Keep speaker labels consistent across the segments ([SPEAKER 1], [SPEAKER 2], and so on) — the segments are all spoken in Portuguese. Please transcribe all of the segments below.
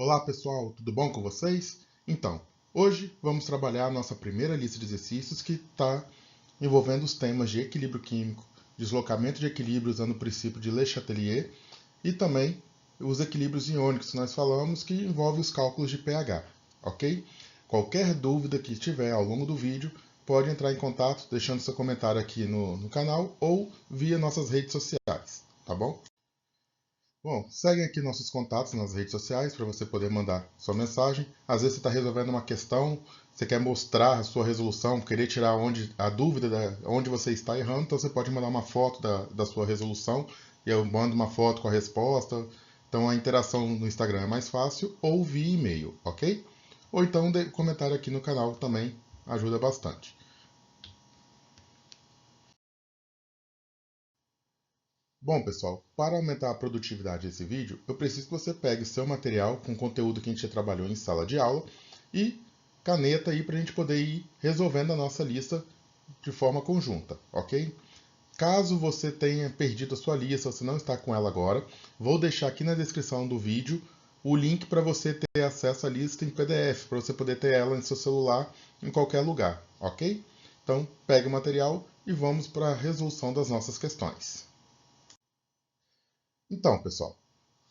[SPEAKER 1] Olá pessoal, tudo bom com vocês? Então, hoje vamos trabalhar a nossa primeira lista de exercícios que está envolvendo os temas de equilíbrio químico, deslocamento de equilíbrio usando o princípio de Le Chatelier e também os equilíbrios iônicos que nós falamos que envolve os cálculos de pH, ok? Qualquer dúvida que tiver ao longo do vídeo, pode entrar em contato deixando seu comentário aqui no canal ou via nossas redes sociais, tá bom? Bom, segue aqui nossos contatos nas redes sociais para você poder mandar sua mensagem. Às vezes você está resolvendo uma questão, você quer mostrar a sua resolução, querer tirar a dúvida onde você está errando, então você pode mandar uma foto da sua resolução e eu mando uma foto com a resposta. Então a interação no Instagram é mais fácil ou via e-mail, ok? Ou então comentário aqui no canal também ajuda bastante. Bom, pessoal, para aumentar a produtividade desse vídeo, eu preciso que você pegue seu material com conteúdo que a gente já trabalhou em sala de aula e caneta aí para a gente poder ir resolvendo a nossa lista de forma conjunta, ok? Caso você tenha perdido a sua lista, você não está com ela agora, vou deixar aqui na descrição do vídeo o link para você ter acesso à lista em PDF, para você poder ter ela em seu celular em qualquer lugar, ok? Então, pegue o material e vamos para a resolução das nossas questões. Então, pessoal,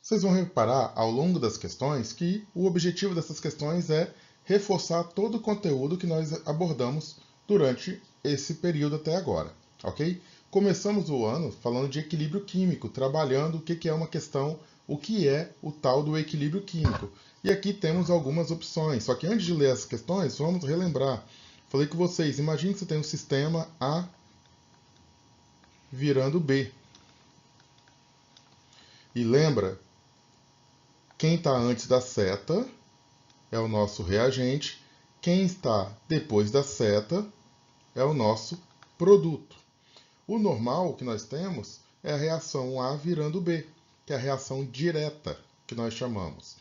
[SPEAKER 1] vocês vão reparar ao longo das questões que o objetivo dessas questões é reforçar todo o conteúdo que nós abordamos durante esse período até agora, ok? Começamos o ano falando de equilíbrio químico, trabalhando o que é uma questão, o que é o tal do equilíbrio químico. E aqui temos algumas opções, só que antes de ler as questões, vamos relembrar. Falei com vocês, imagine que você tem um sistema A virando B. E lembra, quem está antes da seta é o nosso reagente. Quem está depois da seta é o nosso produto. O normal que nós temos é a reação A virando B, que é a reação direta, que nós chamamos.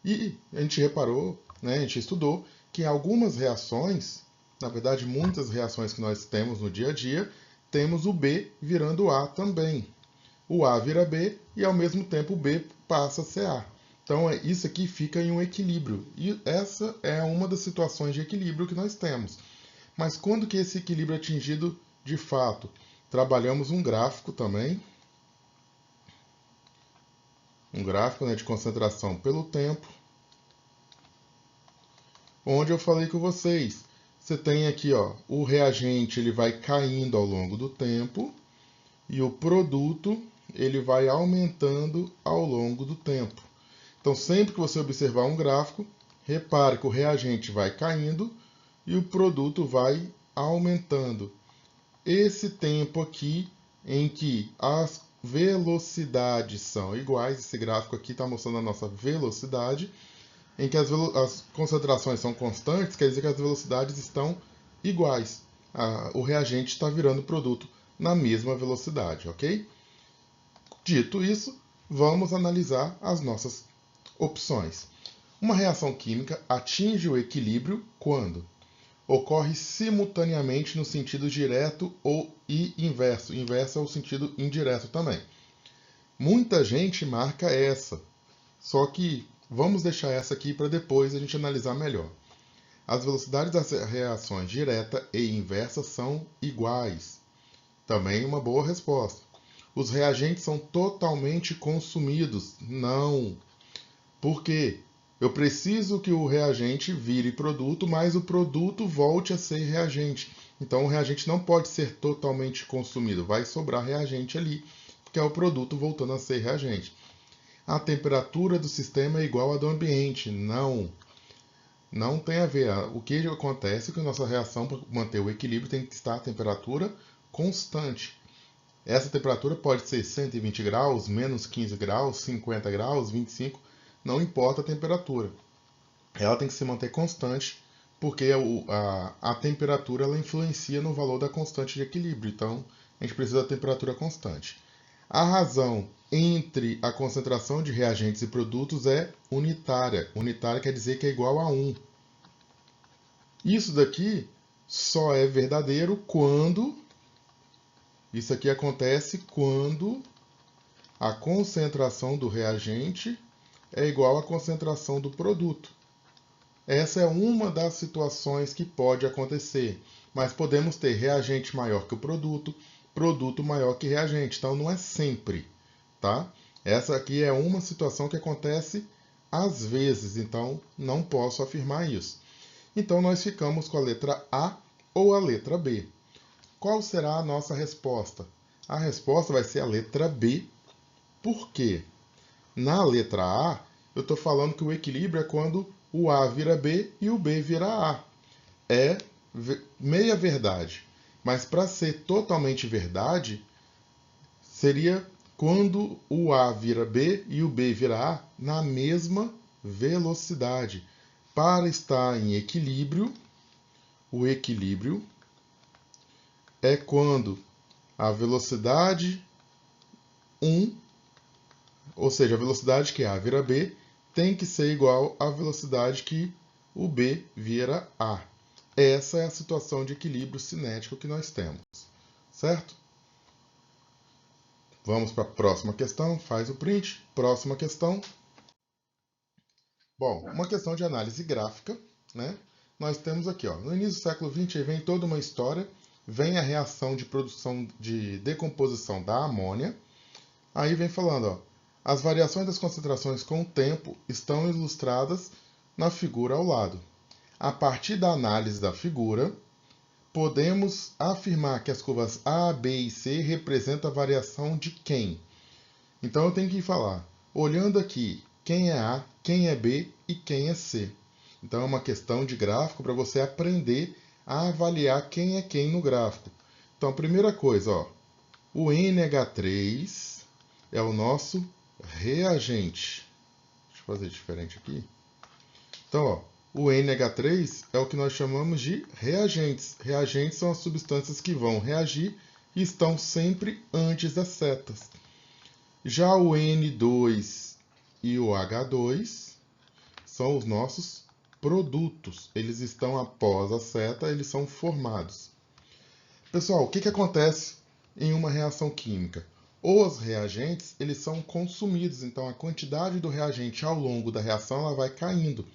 [SPEAKER 1] E a gente reparou, né, a gente estudou, que em algumas reações, na verdade muitas reações que nós temos no dia a dia, temos o B virando A também. O A vira B e ao mesmo tempo o B passa a ser A. Então isso aqui fica em um equilíbrio. E essa é uma das situações de equilíbrio que nós temos. Mas quando que esse equilíbrio é atingido de fato? Trabalhamos um gráfico também. Um gráfico, né, de concentração pelo tempo. Onde eu falei com vocês. Você tem aqui, ó, o reagente ele vai caindo ao longo do tempo. E o produto ele vai aumentando ao longo do tempo. Então, sempre que você observar um gráfico, repare que o reagente vai caindo e o produto vai aumentando. Esse tempo aqui em que as velocidades são iguais, esse gráfico aqui está mostrando a nossa velocidade, em que as concentrações são constantes, quer dizer que as velocidades estão iguais. O reagente está virando o produto na mesma velocidade, ok? Dito isso, vamos analisar as nossas opções. Uma reação química atinge o equilíbrio quando ocorre simultaneamente no sentido direto e inverso. Inverso é o sentido indireto também. Muita gente marca essa, só que vamos deixar essa aqui para depois a gente analisar melhor. As velocidades das reações direta e inversa são iguais. Também uma boa resposta. Os reagentes são totalmente consumidos? Não. Por quê? Eu preciso que o reagente vire produto, mas o produto volte a ser reagente. Então o reagente não pode ser totalmente consumido, vai sobrar reagente ali, que é o produto voltando a ser reagente. A temperatura do sistema é igual à do ambiente? Não. Não tem a ver. O que acontece é que a nossa reação, para manter o equilíbrio, tem que estar a temperatura constante. Essa temperatura pode ser 120 graus, menos 15 graus, 50 graus, 25, não importa a temperatura. Ela tem que se manter constante, porque a temperatura ela influencia no valor da constante de equilíbrio. Então, a gente precisa da temperatura constante. A razão entre a concentração de reagentes e produtos é unitária. Unitária quer dizer que é igual a 1. Isso daqui só é verdadeiro quando... Isso aqui acontece quando a concentração do reagente é igual à concentração do produto. Essa é uma das situações que pode acontecer, mas podemos ter reagente maior que o produto, produto maior que reagente, então não é sempre, tá? Essa aqui é uma situação que acontece às vezes, então não posso afirmar isso. Então nós ficamos com a letra A ou a letra B. Qual será a nossa resposta? A resposta vai ser a letra B. Por quê? Na letra A, eu estou falando que o equilíbrio é quando o A vira B e o B vira A. É meia verdade. Mas para ser totalmente verdade, seria quando o A vira B e o B vira A na mesma velocidade. Para estar em equilíbrio, o equilíbrio é quando a velocidade 1, ou seja, a velocidade que A vira B, tem que ser igual à velocidade que o B vira A. Essa é a situação de equilíbrio cinético que nós temos, certo? Vamos para a próxima questão, faz o print. Próxima questão. Bom, uma questão de análise gráfica, né? Nós temos aqui, ó, no início do século XX vem toda uma história, vem a reação de produção de decomposição da amônia. Aí vem falando, ó, as variações das concentrações com o tempo estão ilustradas na figura ao lado. A partir da análise da figura, podemos afirmar que as curvas A, B e C representam a variação de quem? Então eu tenho que falar, olhando aqui, quem é A, quem é B e quem é C. Então é uma questão de gráfico para você aprender a avaliar quem é quem no gráfico. Então a primeira coisa, ó, o NH3 é o nosso reagente. Deixa eu fazer diferente aqui. Então, ó, o NH3 é o que nós chamamos de reagentes. Reagentes são as substâncias que vão reagir e estão sempre antes das setas. Já o N2 e o H2 são os nossos produtos. Eles estão após a seta, eles são formados. Pessoal, o que acontece em uma reação química? Os reagentes, eles são consumidos, então a quantidade do reagente ao longo da reação ela vai caindo.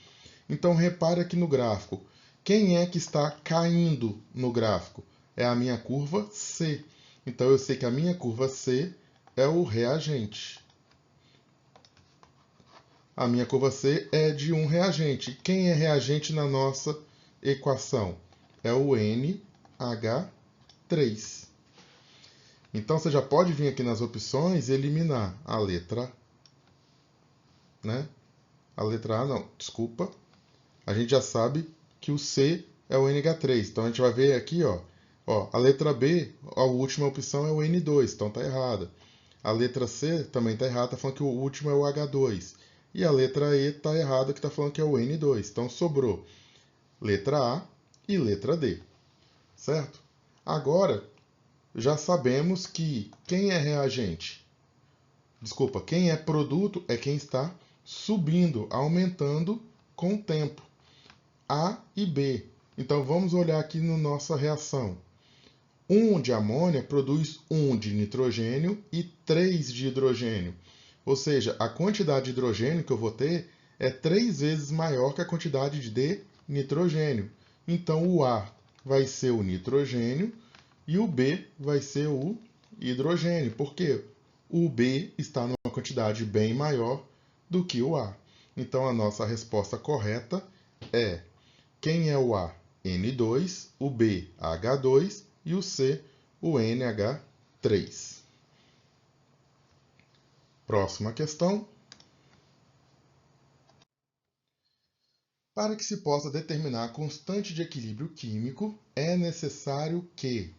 [SPEAKER 1] Então repare aqui no gráfico. Quem é que está caindo no gráfico? É a minha curva C. Então eu sei que a minha curva C é o reagente. A minha curva C é de um reagente. Quem é reagente na nossa equação? É o NH3. Então você já pode vir aqui nas opções e eliminar a letra, né? A letra A não, desculpa. A gente já sabe que o C é o NH3. Então a gente vai ver aqui, ó, a letra B, a última opção é o N2, então tá errada. A letra C também tá errada, tá falando que o último é o H2. E a letra E tá errada, que tá falando que é o N2. Então sobrou letra A e letra D, certo? Agora, já sabemos que quem é reagente? Desculpa, quem é produto é quem está subindo, aumentando com o tempo. A e B. Então vamos olhar aqui na nossa reação. 1 de amônia produz 1 de nitrogênio e 3 de hidrogênio. Ou seja, a quantidade de hidrogênio que eu vou ter é 3 vezes maior que a quantidade de nitrogênio. Então o A vai ser o nitrogênio e o B vai ser o hidrogênio. Por quê? O B está numa quantidade bem maior do que o A. Então a nossa resposta correta é: quem é o A? N2, o B, H2 e o C, o NH3. Próxima questão. Para que se possa determinar a constante de equilíbrio químico, é necessário que...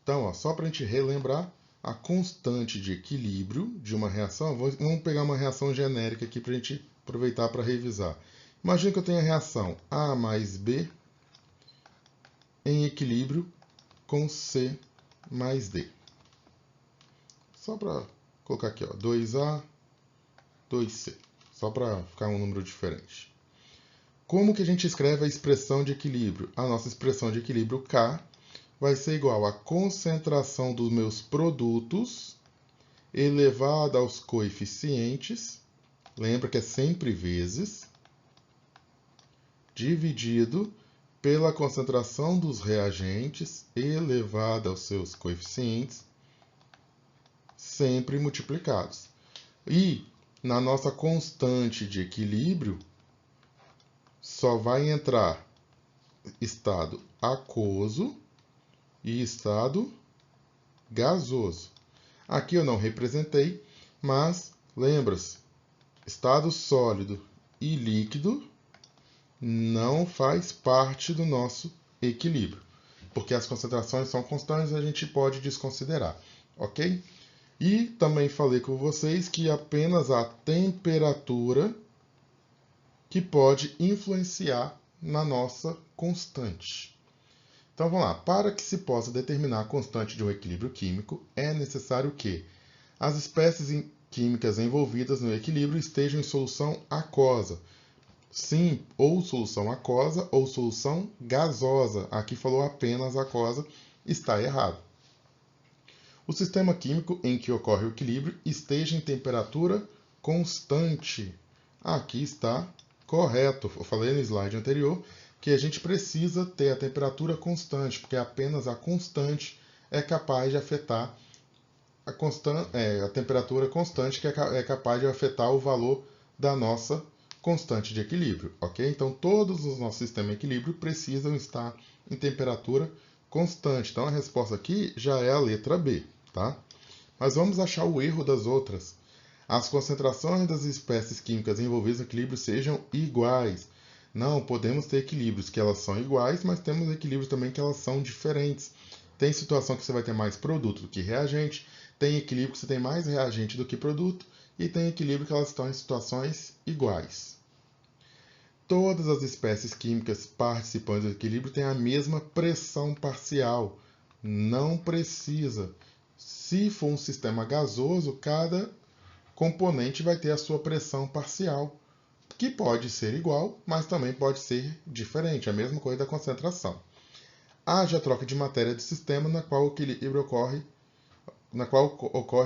[SPEAKER 1] Então, ó, só para a gente relembrar, a constante de equilíbrio de uma reação, vamos pegar uma reação genérica aqui para a gente aproveitar para revisar. Imagina que eu tenho a reação A mais B em equilíbrio com C mais D. Só para colocar aqui, ó, 2A, 2C. Só para ficar um número diferente. Como que a gente escreve a expressão de equilíbrio? A nossa expressão de equilíbrio K vai ser igual à concentração dos meus produtos elevada aos coeficientes lembra que é sempre vezes, dividido pela concentração dos reagentes elevada aos seus coeficientes, sempre multiplicados. E na nossa constante de equilíbrio, só vai entrar estado aquoso e estado gasoso. Aqui eu não representei, mas lembra-se, estado sólido e líquido não faz parte do nosso equilíbrio, porque as concentrações são constantes, a gente pode desconsiderar, ok? E também falei com vocês que apenas a temperatura que pode influenciar na nossa constante. Então vamos lá, para que se possa determinar a constante de um equilíbrio químico, é necessário que as espécies químicas envolvidas no equilíbrio estejam em solução aquosa. Sim, ou solução aquosa ou solução gasosa. Aqui falou apenas aquosa, está errado. O sistema químico em que ocorre o equilíbrio esteja em temperatura constante. Aqui está correto. Eu falei no slide anterior que a gente precisa ter a temperatura constante, porque apenas a constante é capaz de afetar a temperatura constante, que é capaz de afetar o valor da nossa constante de equilíbrio, ok? Então, todos os nossos sistemas de equilíbrio precisam estar em temperatura constante. Então, a resposta aqui já é a letra B, tá? Mas vamos achar o erro das outras. As concentrações das espécies químicas envolvidas no equilíbrio sejam iguais. Não, podemos ter equilíbrios que elas são iguais, mas temos equilíbrios também que elas são diferentes. Tem situação que você vai ter mais produto do que reagente, tem equilíbrio que você tem mais reagente do que produto, e tem equilíbrio que elas estão em situações iguais. Todas as espécies químicas participantes do equilíbrio têm a mesma pressão parcial. Não precisa. Se for um sistema gasoso, cada componente vai ter a sua pressão parcial, que pode ser igual, mas também pode ser diferente, a mesma coisa da concentração. Haja troca de matéria do sistema na qual ocorre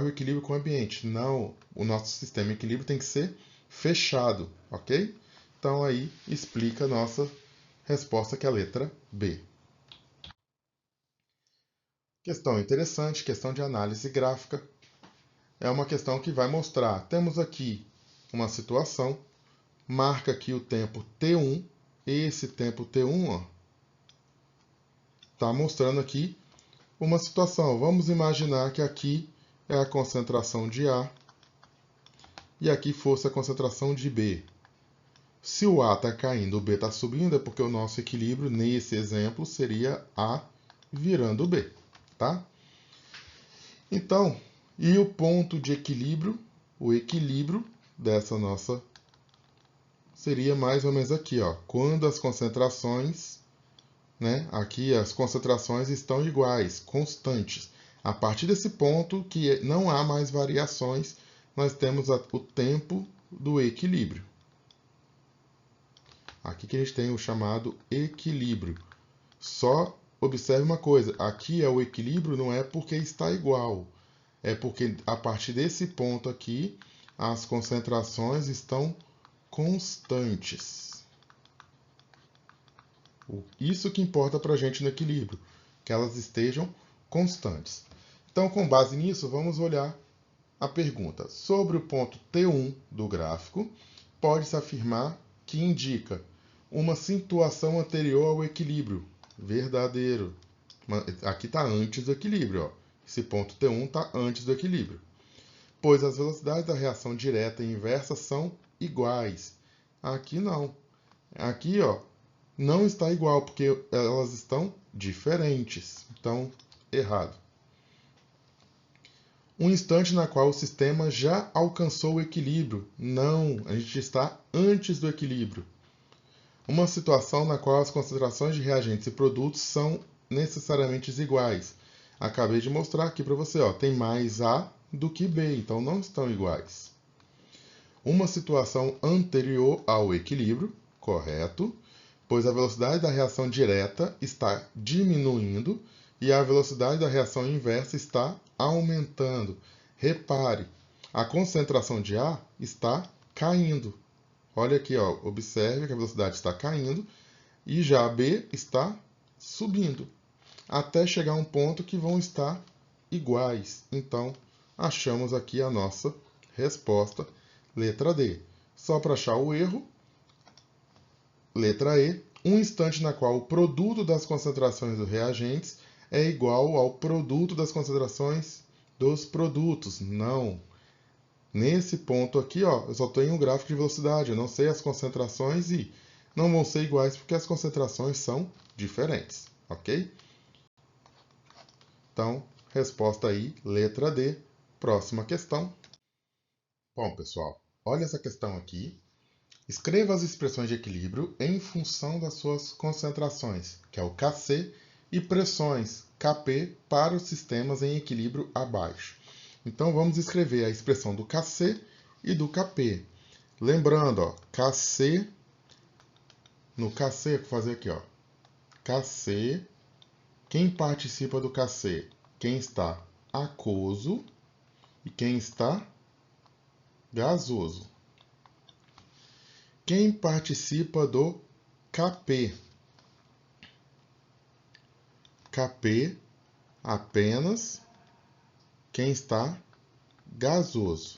[SPEAKER 1] o equilíbrio com o ambiente. Não, o nosso sistema de equilíbrio tem que ser fechado, ok? Então aí explica a nossa resposta, que é a letra B. Questão interessante, questão de análise gráfica. É uma questão que vai mostrar, temos aqui uma situação, marca aqui o tempo T1, esse tempo T1 está mostrando aqui uma situação. Vamos imaginar que aqui é a concentração de A e aqui fosse a concentração de B. Se o A está caindo, o B está subindo, é porque o nosso equilíbrio, nesse exemplo, seria A virando B, tá? Então, e o ponto de equilíbrio, o equilíbrio dessa nossa, seria mais ou menos aqui, ó, quando as concentrações, né, aqui as concentrações estão iguais, constantes. A partir desse ponto, que não há mais variações, nós temos o tempo do equilíbrio. Aqui que a gente tem o chamado equilíbrio. Só observe uma coisa, aqui é o equilíbrio, não é porque está igual, é porque a partir desse ponto aqui, as concentrações estão constantes. Isso que importa para a gente no equilíbrio, que elas estejam constantes. Então, com base nisso, vamos olhar a pergunta. Sobre o ponto T1 do gráfico, pode-se afirmar que indica uma situação anterior ao equilíbrio. Verdadeiro. Aqui está antes do equilíbrio. Ó. Esse ponto T1 está antes do equilíbrio. Pois as velocidades da reação direta e inversa são iguais. Aqui não. Aqui, ó, não está igual, porque elas estão diferentes. Então, errado. Um instante na qual o sistema já alcançou o equilíbrio. Não, a gente está antes do equilíbrio. Uma situação na qual as concentrações de reagentes e produtos são necessariamente iguais. Acabei de mostrar aqui para você, ó, tem mais A do que B, então não estão iguais. Uma situação anterior ao equilíbrio, correto, pois a velocidade da reação direta está diminuindo e a velocidade da reação inversa está aumentando. Repare, a concentração de A está caindo. Olha aqui, ó, observe que a velocidade está caindo e já a B está subindo, até chegar a um ponto que vão estar iguais. Então, achamos aqui a nossa resposta, letra D. Só para achar o erro, letra E, um instante na qual o produto das concentrações dos reagentes é igual ao produto das concentrações dos produtos. Não. Nesse ponto aqui, ó, eu só tenho um gráfico de velocidade, eu não sei as concentrações e não vão ser iguais porque as concentrações são diferentes, ok? Então, resposta aí, letra D. Próxima questão. Bom, pessoal, olha essa questão aqui. Escreva as expressões de equilíbrio em função das suas concentrações, que é o Kc, e pressões, Kp, para os sistemas em equilíbrio abaixo. Então, vamos escrever a expressão do Kc e do Kp. Lembrando, ó, Kc, no Kc, vou fazer aqui, ó, Kc, quem participa do Kc? Quem está aquoso e quem está gasoso. Quem participa do Kp? Kp apenas quem está gasoso.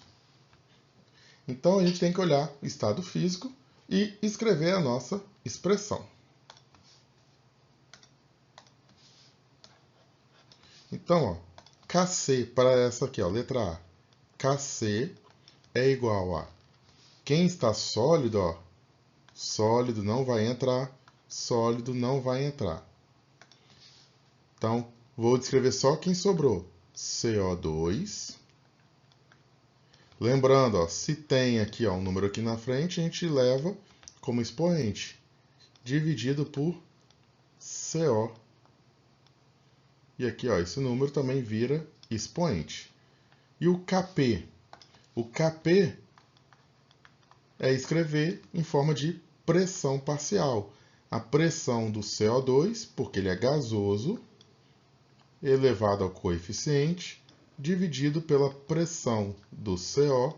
[SPEAKER 1] Então a gente tem que olhar o estado físico e escrever a nossa expressão. Então, ó, Kc para essa aqui, ó, letra A. Kc é igual a quem está sólido, ó, sólido não vai entrar, sólido não vai entrar. Então, vou descrever só quem sobrou. CO2. Lembrando, ó, se tem aqui ó, um número aqui na frente, a gente leva como expoente, dividido por CO. E aqui, ó, esse número também vira expoente. E o Kp? O Kp é escrever em forma de pressão parcial. A pressão do CO2, porque ele é gasoso, elevado ao coeficiente, dividido pela pressão do CO,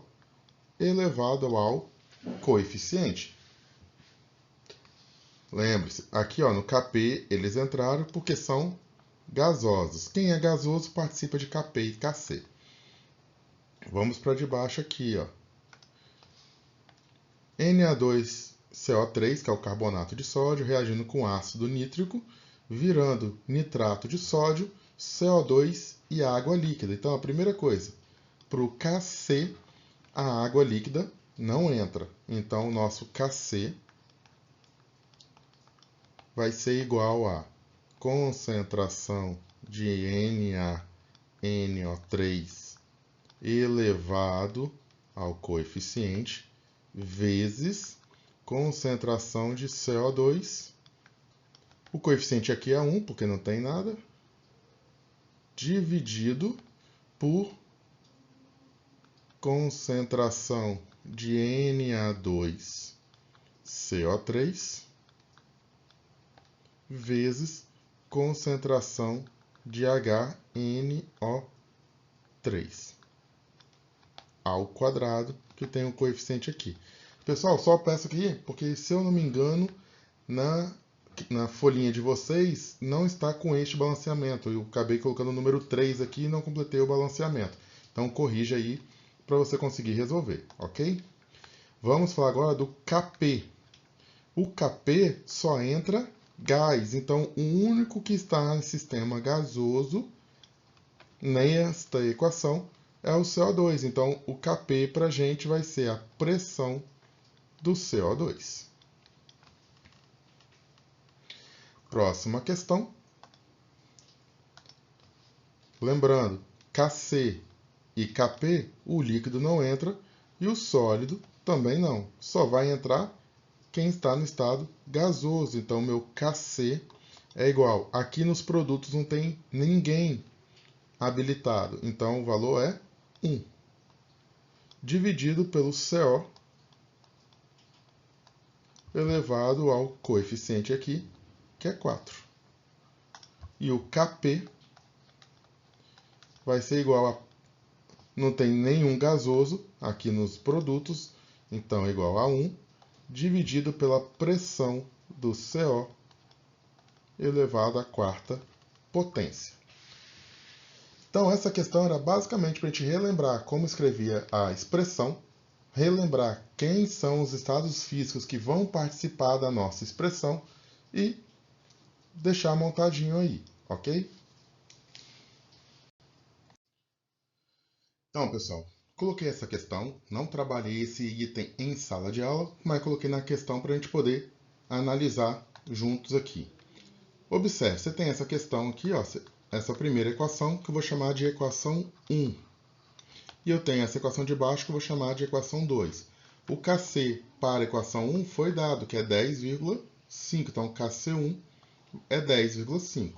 [SPEAKER 1] elevado ao coeficiente. Lembre-se, aqui ó, no Kp eles entraram porque são gasosos. Quem é gasoso participa de Kp e Kc. Vamos para de baixo aqui, ó. Na2CO3, que é o carbonato de sódio, reagindo com ácido nítrico, virando nitrato de sódio, CO2 e água líquida. Então, a primeira coisa, para o Kc, a água líquida não entra. Então, o nosso Kc vai ser igual a concentração de NaNO3 elevado ao coeficiente vezes concentração de CO2. O coeficiente aqui é 1, porque não tem nada, dividido por concentração de Na2CO3 vezes concentração de HNO3 ao quadrado, que tem um coeficiente aqui. Pessoal, só peço aqui, porque se eu não me engano, na folhinha de vocês não está com este balanceamento. Eu acabei colocando o número 3 aqui e não completei o balanceamento. Então corrija aí para você conseguir resolver, ok? Vamos falar agora do Kp. O Kp só entra gás, então o único que está em sistema gasoso nesta equação é o CO2. Então o Kp para a gente vai ser a pressão do CO2. Próxima questão. Lembrando, Kc e Kp, o líquido não entra e o sólido também não. Só vai entrar quem está no estado gasoso. Então, meu Kc é igual. Aqui nos produtos não tem ninguém habilitado. Então, o valor é 1. Dividido pelo CO elevado ao coeficiente aqui, que é 4. E o Kp vai ser igual a... Não tem nenhum gasoso aqui nos produtos, Então, é igual a 1 dividido pela pressão do CO elevado à quarta potência. Então, essa questão era basicamente para a gente relembrar como escrevia a expressão, relembrar quem são os estados físicos que vão participar da nossa expressão e deixar montadinho aí, ok? Então, pessoal, coloquei essa questão, não trabalhei esse item em sala de aula, mas coloquei na questão para a gente poder analisar juntos aqui. Observe, você tem essa questão aqui, ó, essa primeira equação que eu vou chamar de equação 1. E eu tenho essa equação de baixo que eu vou chamar de equação 2. O Kc para a equação 1 foi dado, que é 10,5. Então, Kc1 é 10,5.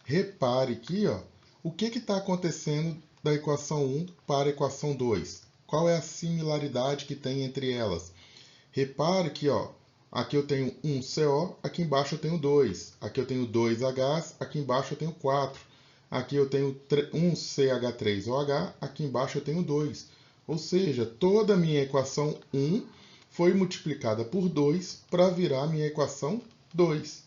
[SPEAKER 1] Repare aqui, ó, o que está acontecendo da equação 1 para a equação 2? Qual é a similaridade que tem entre elas? Repare que, ó, aqui eu tenho 1 CO, aqui embaixo eu tenho 2. Aqui eu tenho 2 Hs, aqui embaixo eu tenho 4. Aqui eu tenho 1 CH3OH, aqui embaixo eu tenho 2. Ou seja, toda a minha equação 1 foi multiplicada por 2 para virar a minha equação 2.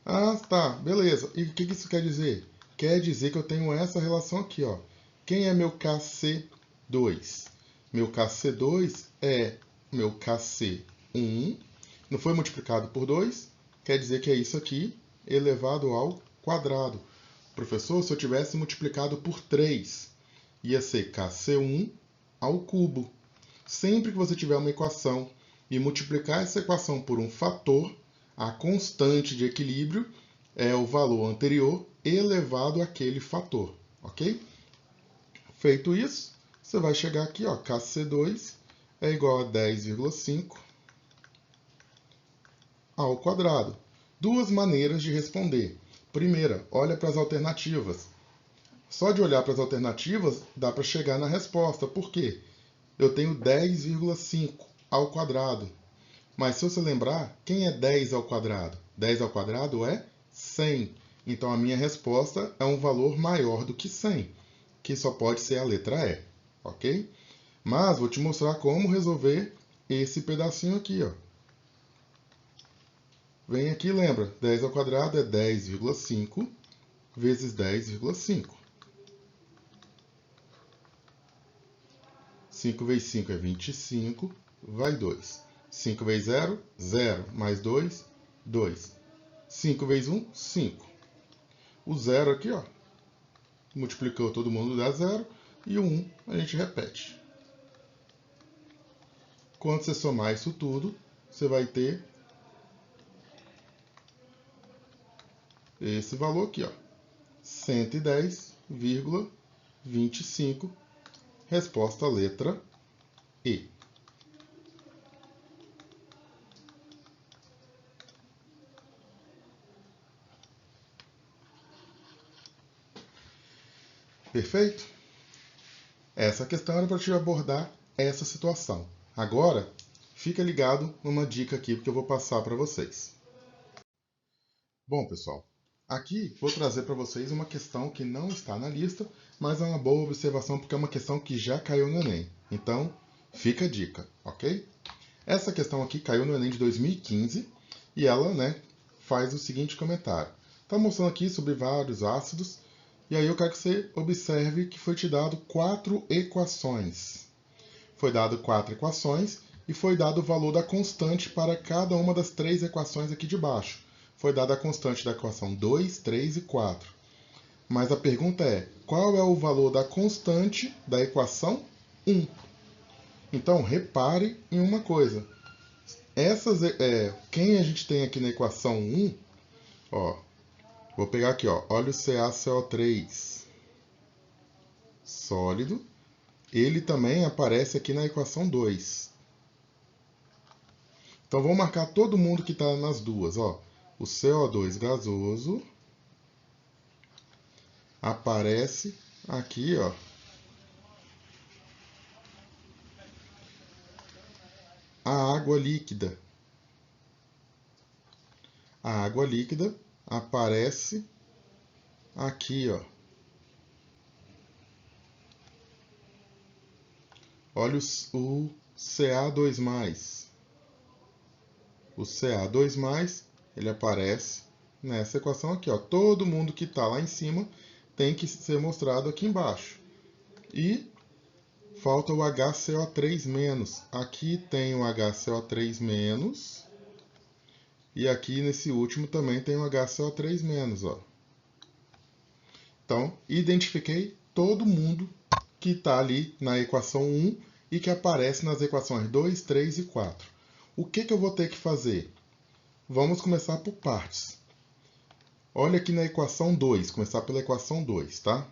[SPEAKER 1] Ah, tá, beleza. E o que isso quer dizer? Quer dizer que eu tenho essa relação aqui, ó. Quem é meu Kc2? Meu Kc2 é meu Kc1. Não foi multiplicado por 2? Quer dizer que é isso aqui elevado ao quadrado. Professor, se eu tivesse multiplicado por 3, ia ser Kc1 ao cubo. Sempre que você tiver uma equação e multiplicar essa equação por um fator, a constante de equilíbrio é o valor anterior elevado àquele fator, ok? Feito isso, você vai chegar aqui, ó, Kc2 é igual a 10,5 ao quadrado. Duas maneiras de responder. Primeira, olha para as alternativas. Só de olhar para as alternativas, dá para chegar na resposta. Por quê? Eu tenho 10,5 ao quadrado. Mas se você lembrar, quem é 10 ao quadrado? 10 ao quadrado é 100. Então a minha resposta é um valor maior do que 100, que só pode ser a letra E, ok? Mas vou te mostrar como resolver esse pedacinho aqui, ó. Vem aqui e lembra, 10 ao quadrado é 10,5 vezes 10,5. 5 vezes 5 é 25, vai 2. 5 vezes 0, 0. Mais 2, 2. 5 vezes 1, 5. O 0 aqui, ó, multiplicou todo mundo, dá 0. E o 1 a gente repete. Quando você somar isso tudo, você vai ter esse valor aqui, ó, 110,25. Resposta letra E. Perfeito? Essa questão era para te abordar essa situação. Agora, fica ligado numa dica aqui que eu vou passar para vocês. Bom, pessoal, aqui vou trazer para vocês uma questão que não está na lista, mas é uma boa observação porque é uma questão que já caiu no Enem. Então, fica a dica, ok? Essa questão aqui caiu no Enem de 2015 e ela, né, faz o seguinte comentário. Está mostrando aqui sobre vários ácidos e aí eu quero que você observe que foi te dado 4 equações. Foi dado 4 equações e foi dado o valor da constante para cada uma das 3 equações aqui de baixo. Foi dada a constante da equação 2, 3 e 4. Mas a pergunta é, qual é o valor da constante da equação 1? Então, repare em uma coisa. Quem a gente tem aqui na equação 1, ó, vou pegar aqui, ó, óleo CaCO3, sólido, ele também aparece aqui na equação 2. Então, vamos marcar todo mundo que está nas duas, ó. O CO2 gasoso aparece aqui, ó. A água líquida. A água líquida aparece aqui, ó. Olha o Ca2+. O Ca2+, ele aparece nessa equação aqui, ó. Todo mundo que está lá em cima tem que ser mostrado aqui embaixo. E falta o HCO3-. Aqui tem o HCO3-. E aqui nesse último também tem o HCO3-, ó. Então, identifiquei todo mundo que está ali na equação 1 e que aparece nas equações 2, 3 e 4. O que eu vou ter que fazer? Vamos começar por partes. Olha aqui na equação 2, começar pela equação 2, tá?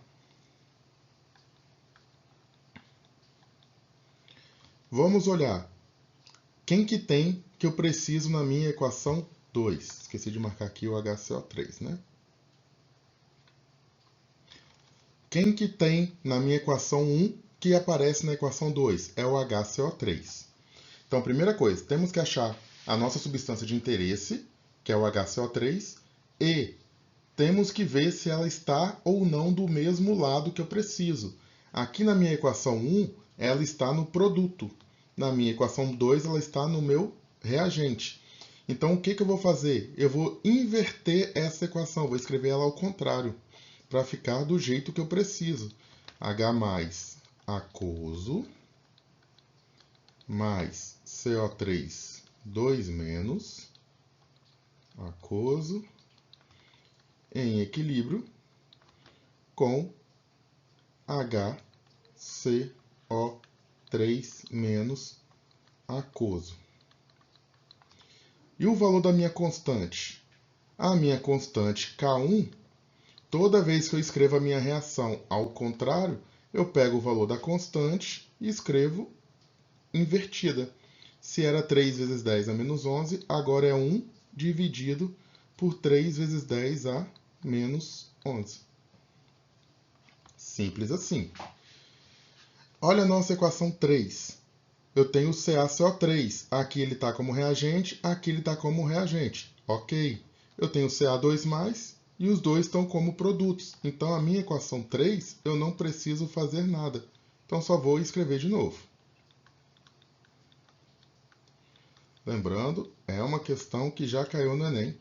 [SPEAKER 1] Vamos olhar. Quem que tem que eu preciso na minha equação 2? Esqueci de marcar aqui o HCO3, né? Quem que tem na minha equação 1 que aparece na equação 2? É o HCO3. Então, primeira coisa, temos que achar a nossa substância de interesse, que é o HCO3, e temos que ver se ela está ou não do mesmo lado que eu preciso. Aqui na minha equação 1, ela está no produto. Na minha equação 2, ela está no meu reagente. Então, o que eu vou fazer? Eu vou inverter essa equação, vou escrever ela ao contrário, para ficar do jeito que eu preciso. H aquoso mais CO3 2- aquoso em equilíbrio com HCO3- aquoso. E o valor da minha constante? A minha constante K1, toda vez que eu escrevo a minha reação ao contrário, eu pego o valor da constante e escrevo invertida. Se era 3 vezes 10 a menos 11, agora é 1 dividido por 3 vezes 10 a menos 11. Simples assim. Olha a nossa equação 3. Eu tenho o CaCO3. Aqui ele está como reagente, aqui ele está como reagente. Ok. Eu tenho o Ca2+, e os dois estão como produtos. Então, a minha equação 3, eu não preciso fazer nada. Então, só vou escrever de novo. Lembrando, é uma questão que já caiu no Enem.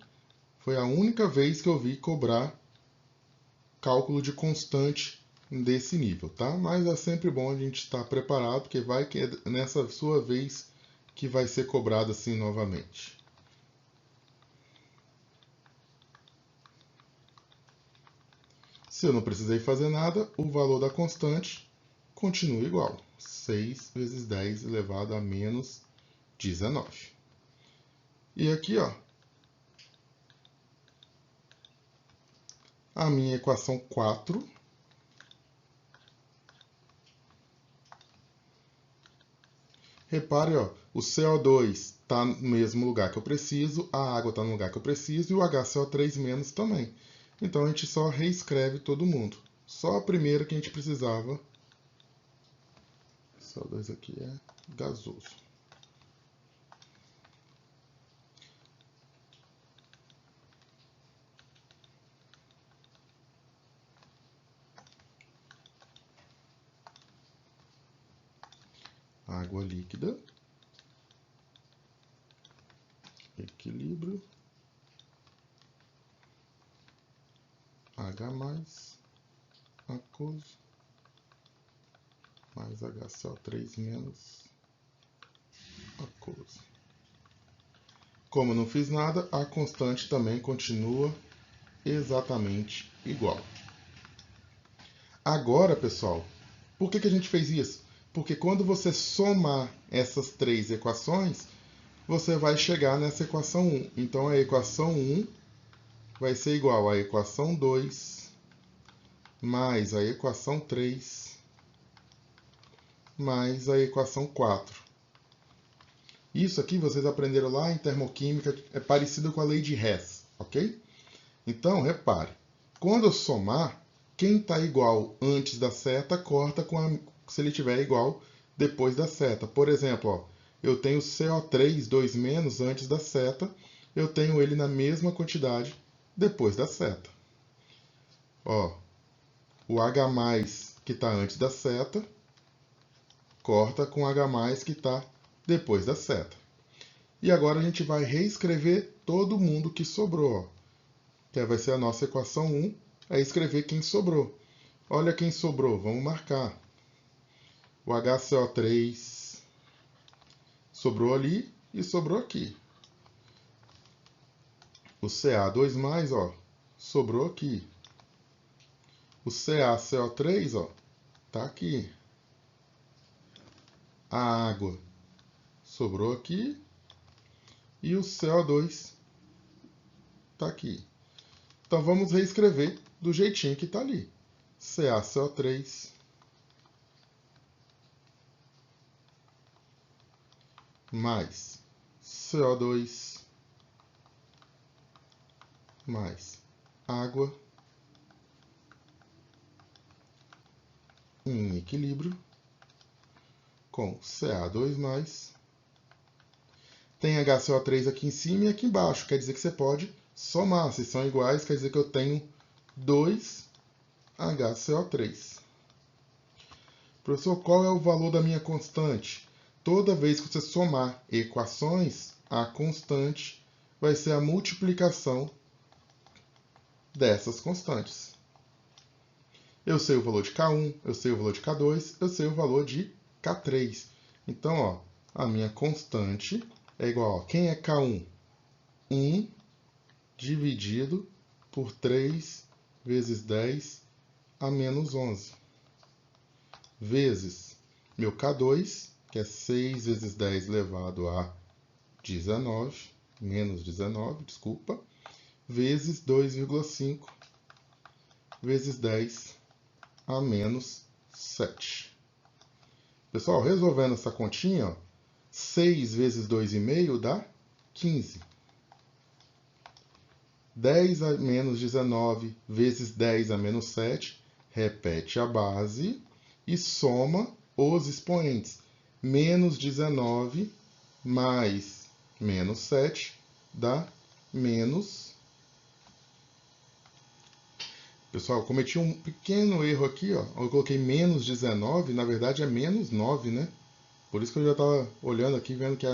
[SPEAKER 1] Foi a única vez que eu vi cobrar cálculo de constante desse nível, tá? Mas é sempre bom a gente estar preparado, porque vai que é nessa sua vez que vai ser cobrado assim novamente. Se eu não precisei fazer nada, o valor da constante continua igual. 6 vezes 10 elevado a menos 19. E aqui, ó, a minha equação 4. Repare, ó, o CO2 está no mesmo lugar que eu preciso, a água está no lugar que eu preciso e o HCO3- também. Então, a gente só reescreve todo mundo. Só a primeira que a gente precisava. CO2 aqui é gasoso. Água líquida. Equilíbrio. H+, aquoso, mais HCO3- aquoso. Como não fiz nada, a constante também continua exatamente igual. Agora, pessoal, por que a gente fez isso? Porque quando você somar essas três equações, você vai chegar nessa equação 1. Então, a equação 1 vai ser igual à equação 2 mais a equação 3 mais a equação 4. Isso aqui vocês aprenderam lá em termoquímica, é parecido com a lei de Hess, ok? Então, repare, quando eu somar, quem está igual antes da seta corta se ele estiver igual depois da seta. Por exemplo, ó, eu tenho CO3 2- antes da seta, eu tenho ele na mesma quantidade depois da seta. Ó, o H+, que está antes da seta, corta com H+, que está depois da seta. E agora a gente vai reescrever todo mundo que sobrou. Ó. Que vai ser a nossa equação 1, é escrever quem sobrou. Olha quem sobrou, vamos marcar. O HCO3 sobrou ali e sobrou aqui. O Ca2+, ó, sobrou aqui. O CaCO3, ó, tá aqui. A água sobrou aqui e o CO2 tá aqui. Então vamos reescrever do jeitinho que tá ali. CaCO3 mais CO2 mais água em equilíbrio com Ca2+. Tem HCO3 aqui em cima e aqui embaixo. Quer dizer que você pode somar. Se são iguais, quer dizer que eu tenho 2 HCO3. Professor, qual é o valor da minha constante? Toda vez que você somar equações, a constante vai ser a multiplicação dessas constantes. Eu sei o valor de K1, eu sei o valor de K2, eu sei o valor de K3. Então, ó, a minha constante é igual a quem é K1? 1 dividido por 3 vezes 10 a menos 11. Vezes meu K2, que é 6 vezes 10 elevado a 19, menos 19, desculpa, vezes 2,5 vezes 10 a menos 7. Pessoal, resolvendo essa continha, ó, 6 vezes 2,5 dá 15. 10 a menos 19 vezes 10 a menos 7, repete a base e soma os expoentes. Menos 19 mais menos 7 dá menos. Pessoal, eu cometi um pequeno erro aqui, ó. Eu coloquei menos 19, na verdade é menos 9, né? Por isso que eu já estava olhando aqui, vendo que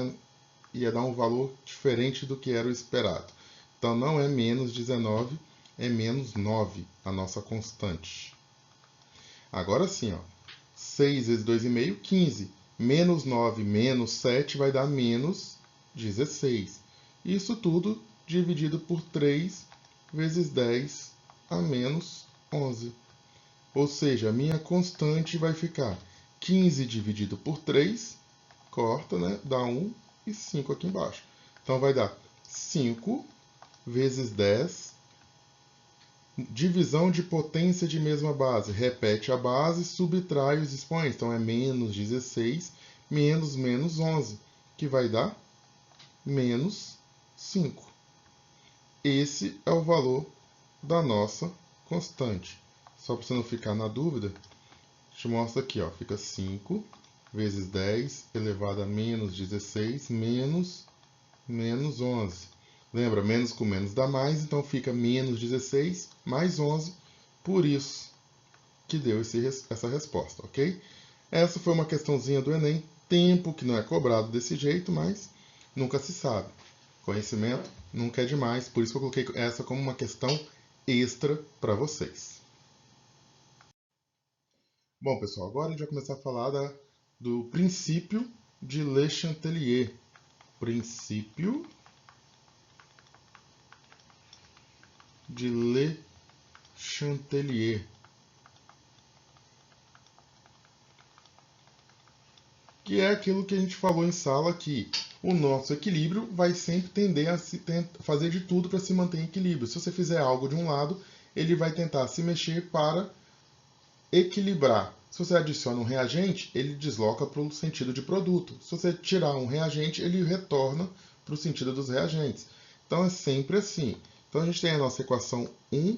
[SPEAKER 1] ia dar um valor diferente do que era o esperado. Então não é menos 19, é menos 9 a nossa constante. Agora sim, ó. 6 vezes 2,5, 15. Menos 9 menos 7 vai dar menos 16. Isso tudo dividido por 3 vezes 10 a menos 11. Ou seja, a minha constante vai ficar 15 dividido por 3, corta, né? Dá 1 e 5 aqui embaixo. Então vai dar 5 vezes 10, divisão de potência de mesma base. Repete a base, subtrai os expoentes. Então é menos 16 menos menos 11, que vai dar menos 5. Esse é o valor da nossa constante. Só para você não ficar na dúvida, te mostro aqui, ó, fica 5 vezes 10 elevado a menos 16 menos menos 11. Lembra, menos com menos dá mais, então fica menos 16 mais 11, por isso que deu essa resposta, ok? Essa foi uma questãozinha do Enem, tempo que não é cobrado desse jeito, mas nunca se sabe. Conhecimento nunca é demais, por isso que eu coloquei essa como uma questão extra para vocês. Bom, pessoal, agora a gente vai começar a falar do princípio de Le Chatelier. Princípio de Le Chatelier. Que é aquilo que a gente falou em sala, que o nosso equilíbrio vai sempre tender a fazer de tudo para se manter em equilíbrio. Se você fizer algo de um lado, ele vai tentar se mexer para equilibrar. Se você adiciona um reagente, ele desloca para o sentido de produto. Se você tirar um reagente, ele retorna para o sentido dos reagentes. Então é sempre assim. Então a gente tem a nossa equação 1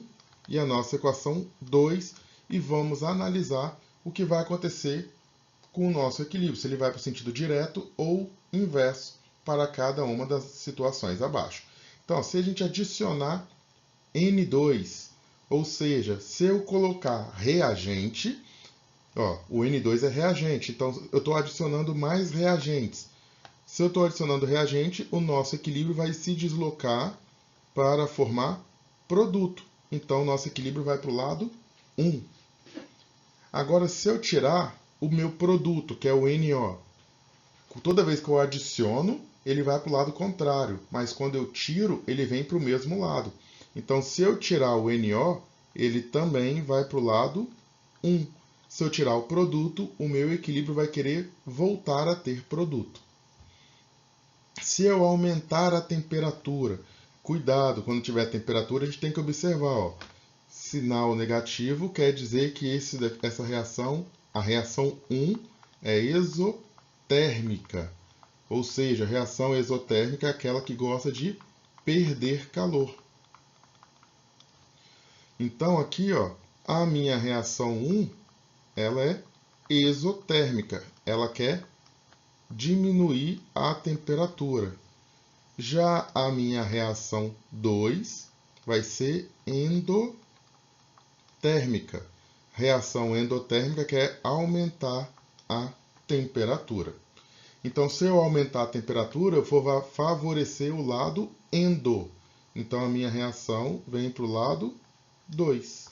[SPEAKER 1] e a nossa equação 2 e vamos analisar o que vai acontecer com o nosso equilíbrio, se ele vai para o sentido direto ou inverso para cada uma das situações abaixo. Então, se a gente adicionar N2, ou seja, se eu colocar reagente, ó, o N2 é reagente, então eu estou adicionando mais reagentes. Se eu estou adicionando reagente, o nosso equilíbrio vai se deslocar para formar produto. Então, o nosso equilíbrio vai para o lado 1. Agora, se eu tirar o meu produto, que é o NO, toda vez que eu adiciono, ele vai para o lado contrário, mas quando eu tiro, ele vem para o mesmo lado. Então, se eu tirar o NO, ele também vai para o lado 1. Se eu tirar o produto, o meu equilíbrio vai querer voltar a ter produto. Se eu aumentar a temperatura, cuidado, quando tiver temperatura, a gente tem que observar, ó, sinal negativo quer dizer que essa reação, a reação 1, é exotérmica. Ou seja, a reação exotérmica é aquela que gosta de perder calor. Então aqui, ó, a minha reação 1, ela é exotérmica. Ela quer diminuir a temperatura. Já a minha reação 2 vai ser endotérmica. Reação endotérmica quer aumentar a temperatura. Então, se eu aumentar a temperatura, eu vou favorecer o lado endo. Então, a minha reação vem para o lado 2.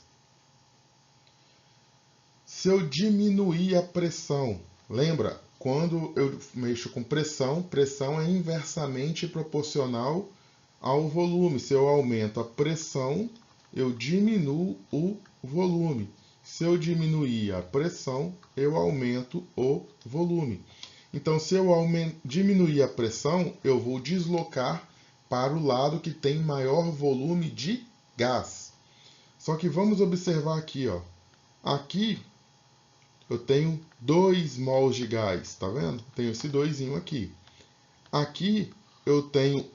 [SPEAKER 1] Se eu diminuir a pressão, lembra? Quando eu mexo com pressão, pressão é inversamente proporcional ao volume. Se eu aumento a pressão, eu diminuo o volume. Se eu diminuir a pressão, eu aumento o volume. Então, se eu diminuir a pressão, eu vou deslocar para o lado que tem maior volume de gás. Só que vamos observar aqui, ó. Aqui eu tenho 2 mols de gás, tá vendo? Tenho esse 2 aqui. Aqui eu tenho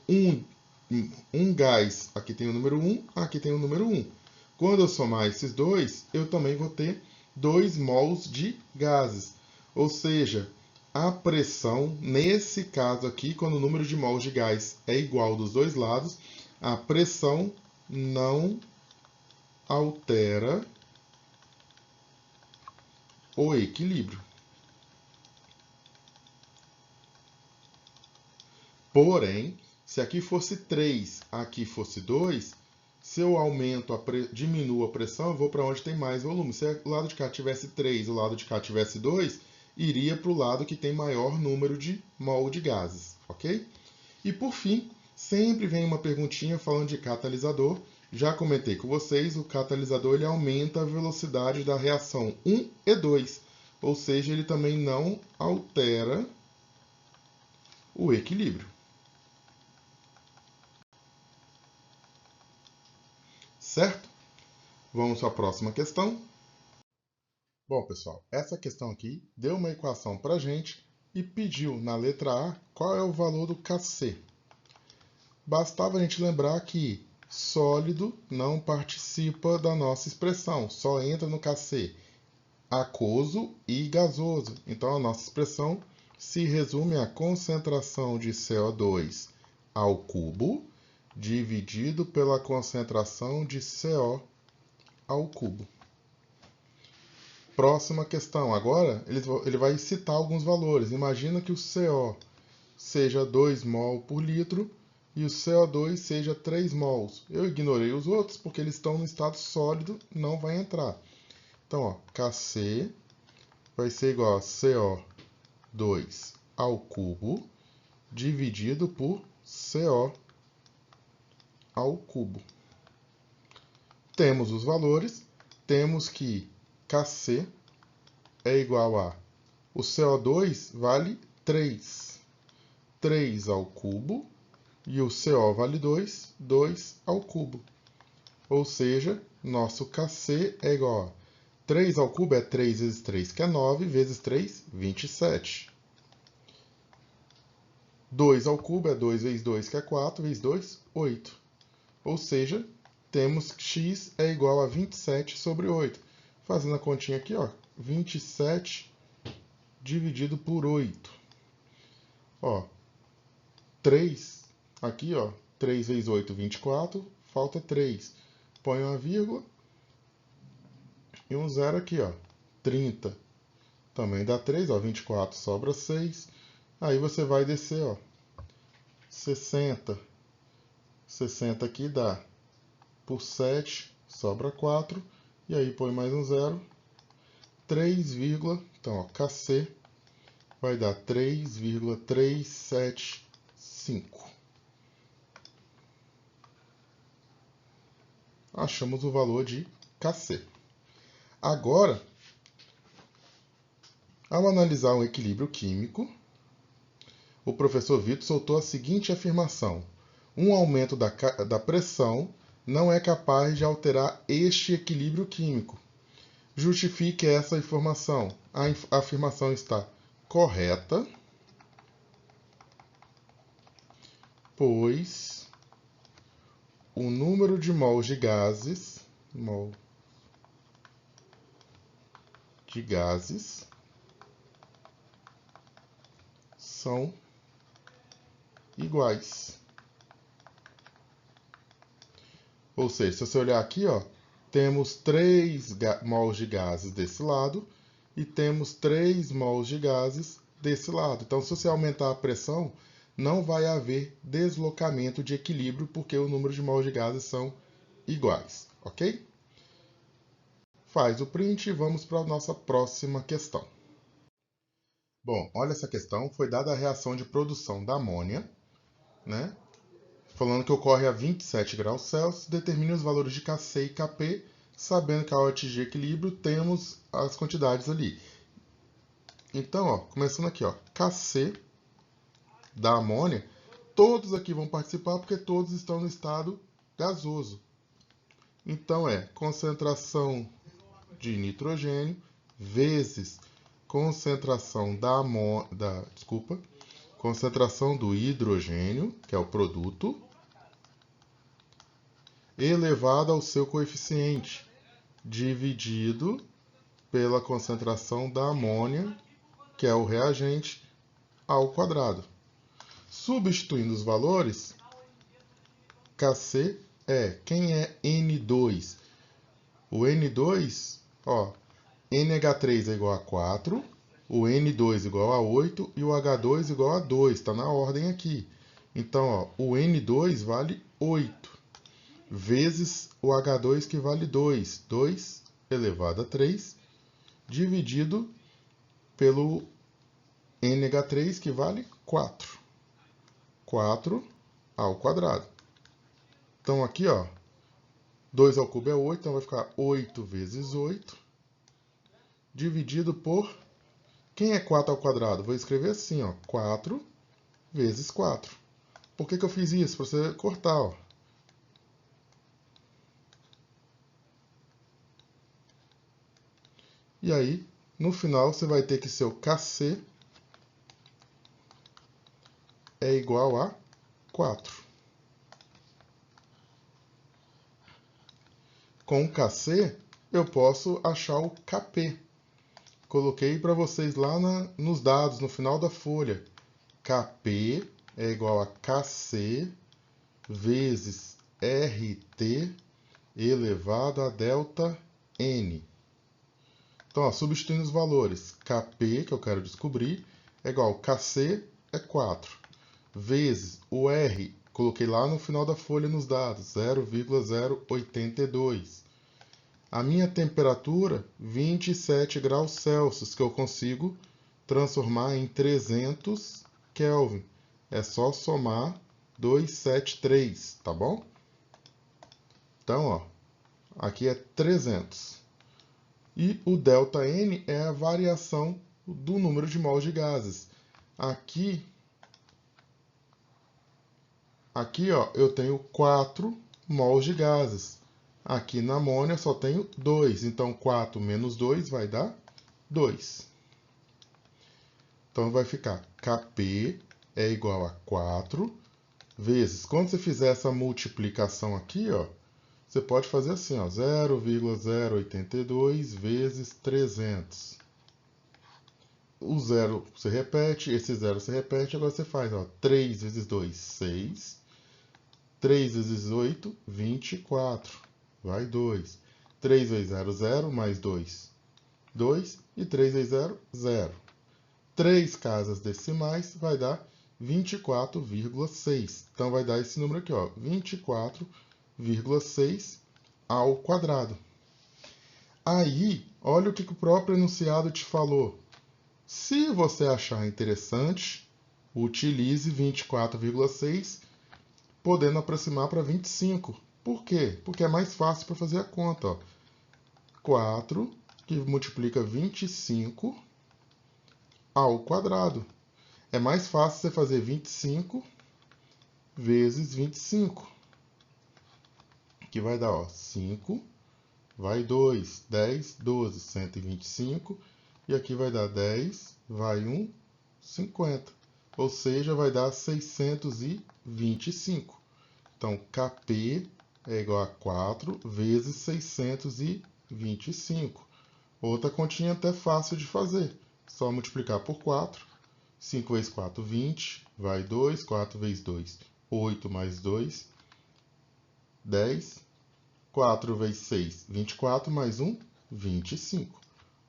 [SPEAKER 1] um gás, aqui tem o número 1, aqui tem o número 1. Quando eu somar esses dois, eu também vou ter 2 mols de gases. Ou seja, a pressão, nesse caso aqui, quando o número de mols de gás é igual dos dois lados, a pressão não altera o equilíbrio. Porém, se aqui fosse 3, aqui fosse 2, se eu diminuo a pressão, eu vou para onde tem mais volume. Se o lado de cá tivesse 3 e o lado de cá tivesse 2, iria para o lado que tem maior número de mol de gases, ok? E por fim, sempre vem uma perguntinha falando de catalisador. Já comentei com vocês, o catalisador ele aumenta a velocidade da reação 1 e 2, ou seja, ele também não altera o equilíbrio. Certo? Vamos para a próxima questão. Bom, pessoal, essa questão aqui deu uma equação para a gente e pediu na letra A qual é o valor do Kc. Bastava a gente lembrar que sólido não participa da nossa expressão, só entra no Kc aquoso e gasoso. Então, a nossa expressão se resume à concentração de CO2 ao cubo dividido pela concentração de CO ao cubo. Próxima questão. Agora, ele vai citar alguns valores. Imagina que o CO seja 2 mol por litro e o CO2 seja 3 mols. Eu ignorei os outros porque eles estão no estado sólido, não vai entrar. Então, ó, Kc vai ser igual a CO2 ao cubo dividido por CO ao cubo. Temos os valores, temos que Kc é igual a... O CO2 vale 3. 3 ao cubo, e o CO vale 2, 2 ao cubo. Ou seja, nosso Kc é igual a 3 ao cubo é 3 vezes 3, que é 9, vezes 3, 27. 2 ao cubo é 2 vezes 2, que é 4, vezes 2, 8. Ou seja, temos que x é igual a 27 sobre 8. Fazendo a continha aqui, ó, 27 dividido por 8. Ó, 3, aqui, ó, 3 vezes 8, 24, falta 3. Põe uma vírgula e um zero aqui, ó, 30. Também dá 3, ó, 24 sobra 6, Aí você vai descer, ó, 60. 60 aqui dá por 7, sobra 4. E aí põe mais um zero. 3, então, ó, KC vai dar 3,375. Achamos o valor de KC. Agora, ao analisar um equilíbrio químico, o professor Vitor soltou a seguinte afirmação: um aumento da pressão não é capaz de alterar este equilíbrio químico. Justifique essa informação. A afirmação está correta, pois o número de mols de gases são iguais. Ou seja, se você olhar aqui, ó, temos 3 mols de gases desse lado e temos 3 mols de gases desse lado. Então, se você aumentar a pressão, não vai haver deslocamento de equilíbrio, porque o número de mols de gases são iguais, ok? Faz o print e vamos para a nossa próxima questão. Bom, olha essa questão. Foi dada a reação de produção da amônia, né? Falando que ocorre a 27 graus Celsius, determine os valores de Kc e Kp, sabendo que ao atingir equilíbrio temos as quantidades ali. Então, ó, começando aqui, ó, Kc da amônia, todos aqui vão participar porque todos estão no estado gasoso. Então é concentração de nitrogênio vezes concentração concentração do hidrogênio, que é o produto, elevado ao seu coeficiente, dividido pela concentração da amônia, que é o reagente, ao quadrado. Substituindo os valores, Kc quem é N2? O N2, ó, NH3 é igual a 4, o N2 igual a 8 e o H2 igual a 2, está na ordem aqui. Então, ó, o N2 vale 8, vezes o H2 que vale 2, 2 elevado a 3, dividido pelo NH3 que vale 4, 4 ao quadrado. Então aqui, ó, 2 ao cubo é 8, então vai ficar 8 vezes 8, dividido por... Quem é 4 ao quadrado? Vou escrever assim, ó, 4 vezes 4. Por que eu fiz isso? Para você cortar, ó. E aí, no final, você vai ter que seu Kc é igual a 4. Com o Kc, eu posso achar o Kp. Coloquei para vocês lá nos dados, no final da folha. Kp é igual a Kc vezes Rt elevado a delta N. Então, ó, substituindo os valores, Kp, que eu quero descobrir, é igual a Kc é 4, vezes o R, coloquei lá no final da folha nos dados, 0,082. A minha temperatura, 27 graus Celsius, que eu consigo transformar em 300 Kelvin. É só somar 273, tá bom? Então, ó, aqui é 300. E o ΔN é a variação do número de mols de gases. Aqui, ó, eu tenho 4 mols de gases. Aqui na amônia só tenho 2. Então, 4 menos 2 vai dar 2. Então, vai ficar Kp é igual a 4 vezes... Quando você fizer essa multiplicação aqui, ó, você pode fazer assim, ó, 0,082 vezes 300. O zero se repete, esse zero se repete, agora você faz, ó, 3 vezes 2, 6. 3 vezes 8, 24. Vai 2. 3 vezes 0, 0, mais 2, 2. E 3 vezes 0, 0. 3 casas decimais vai dar 24,6. Então, vai dar esse número aqui, ó, 24,6 ao quadrado. Aí, olha o que o próprio enunciado te falou. Se você achar interessante, utilize 24,6, podendo aproximar para 25. Por quê? Porque é mais fácil para fazer a conta. Ó. 4 que multiplica 25 ao quadrado. É mais fácil você fazer 25 vezes 25, que vai dar, ó, 5, vai 2, 10, 12, 125, e aqui vai dar 10, vai 1, 50. Ou seja, vai dar 625. Então, Kp é igual a 4 vezes 625. Outra continha até fácil de fazer. Só multiplicar por 4. 5 vezes 4, 20. Vai 2. 4 vezes 2, 8 mais 2, 10. 4 vezes 6, 24, mais 1, 25.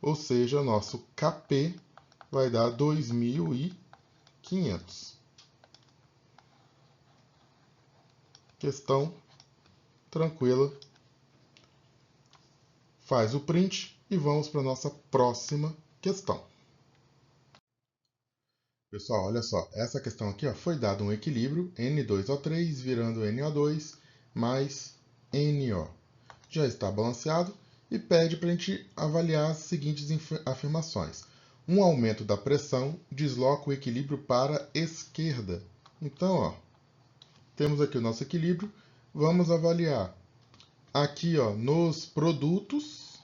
[SPEAKER 1] Ou seja, nosso Kp vai dar 2.500. Questão tranquila. Faz o print e vamos para a nossa próxima questão. Pessoal, olha só, essa questão aqui ó, foi dado um equilíbrio N2O3 virando NO2 mais NO. Já está balanceado e pede para a gente avaliar as seguintes afirmações. Um aumento da pressão desloca o equilíbrio para a esquerda. Então, ó, temos aqui o nosso equilíbrio. Vamos avaliar aqui ó, nos produtos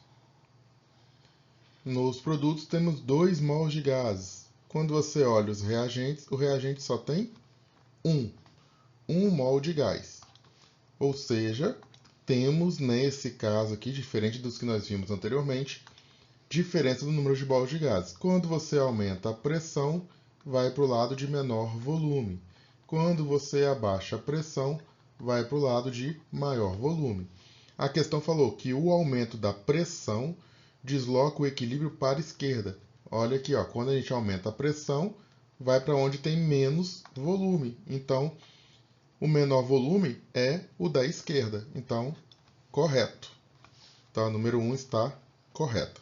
[SPEAKER 1] temos 2 mols de gases. Quando você olha os reagentes, o reagente só tem 1 mol de gás. Ou seja, temos nesse caso aqui, diferente dos que nós vimos anteriormente, diferença do número de mols de gases. Quando você aumenta a pressão, vai para o lado de menor volume. Quando você abaixa a pressão, vai para o lado de maior volume. A questão falou que o aumento da pressão desloca o equilíbrio para a esquerda. Olha aqui, ó, quando a gente aumenta a pressão, vai para onde tem menos volume. Então, o menor volume é o da esquerda. Então, correto. Então, a número 1 está correta.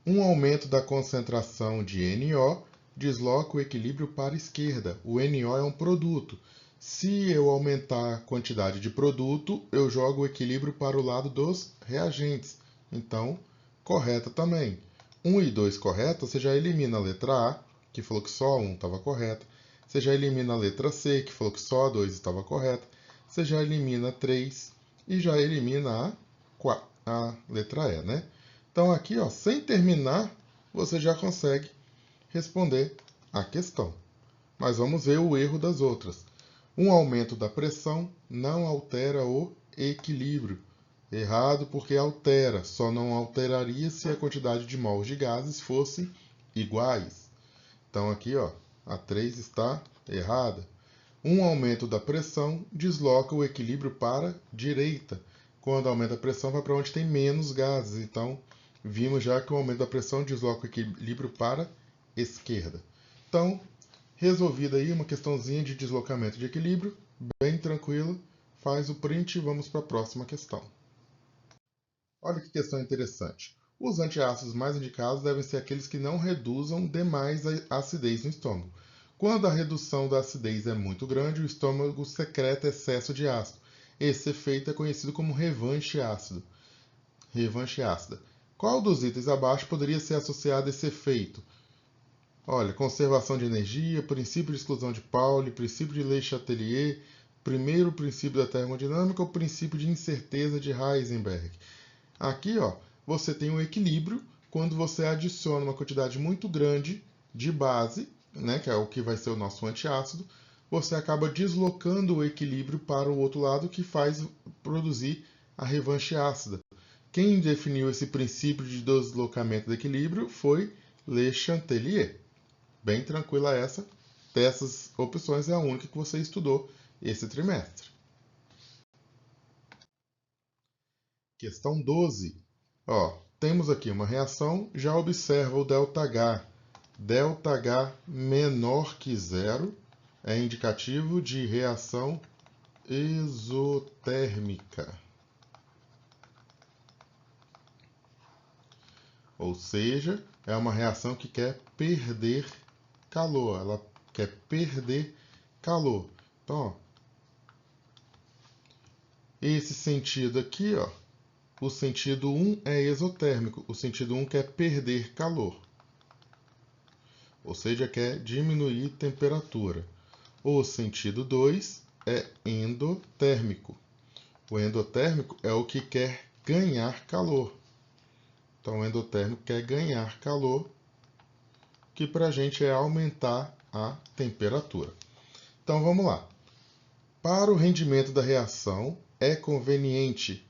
[SPEAKER 1] Um aumento da concentração de NO desloca o equilíbrio para a esquerda. O NO é um produto. Se eu aumentar a quantidade de produto, eu jogo o equilíbrio para o lado dos reagentes. Então, correta também. 1 e 2 correta, você já elimina a letra A, que falou que só a 1 estava correta. Você já elimina a letra C, que falou que só a 2 estava correta. Você já elimina a 3 e já elimina a letra E, né? Então aqui, ó, sem terminar, você já consegue responder a questão. Mas vamos ver o erro das outras. Um aumento da pressão não altera o equilíbrio. Errado porque altera, só não alteraria se a quantidade de mols de gases fosse iguais. Então aqui, ó, a 3 está errada. Um aumento da pressão desloca o equilíbrio para a direita. Quando aumenta a pressão, vai para onde tem menos gases. Então, vimos já que o aumento da pressão desloca o equilíbrio para a esquerda. Então, resolvida aí uma questãozinha de deslocamento de equilíbrio, bem tranquila. Faz o print e vamos para a próxima questão. Olha que questão interessante. Os antiácidos mais indicados devem ser aqueles que não reduzam demais a acidez no estômago. Quando a redução da acidez é muito grande, o estômago secreta excesso de ácido. Esse efeito é conhecido como revanche ácido. Revanche ácida. Qual dos itens abaixo poderia ser associado a esse efeito? Olha, conservação de energia, princípio de exclusão de Pauli, princípio de Le Chatelier, primeiro princípio da termodinâmica ou princípio de incerteza de Heisenberg. Aqui, ó, você tem um equilíbrio quando você adiciona uma quantidade muito grande de base, né, que é o que vai ser o nosso antiácido, você acaba deslocando o equilíbrio para o outro lado, que faz produzir a revanche ácida. Quem definiu esse princípio de deslocamento do equilíbrio foi Le Chatelier. Bem tranquila essa. Dessas opções é a única que você estudou esse trimestre. Questão 12. Ó, temos aqui uma reação, já observa o ΔH. ΔH menor que zero é indicativo de reação exotérmica. Ou seja, é uma reação que quer perder calor. Ela quer perder calor. Então, ó, esse sentido aqui, ó, o sentido 1 é exotérmico. O sentido 1 quer perder calor. Ou seja, quer diminuir temperatura. O sentido 2 é endotérmico. O endotérmico é o que quer ganhar calor. Então, o endotérmico quer ganhar calor, que para a gente é aumentar a temperatura. Então, vamos lá. Para o rendimento da reação, é conveniente,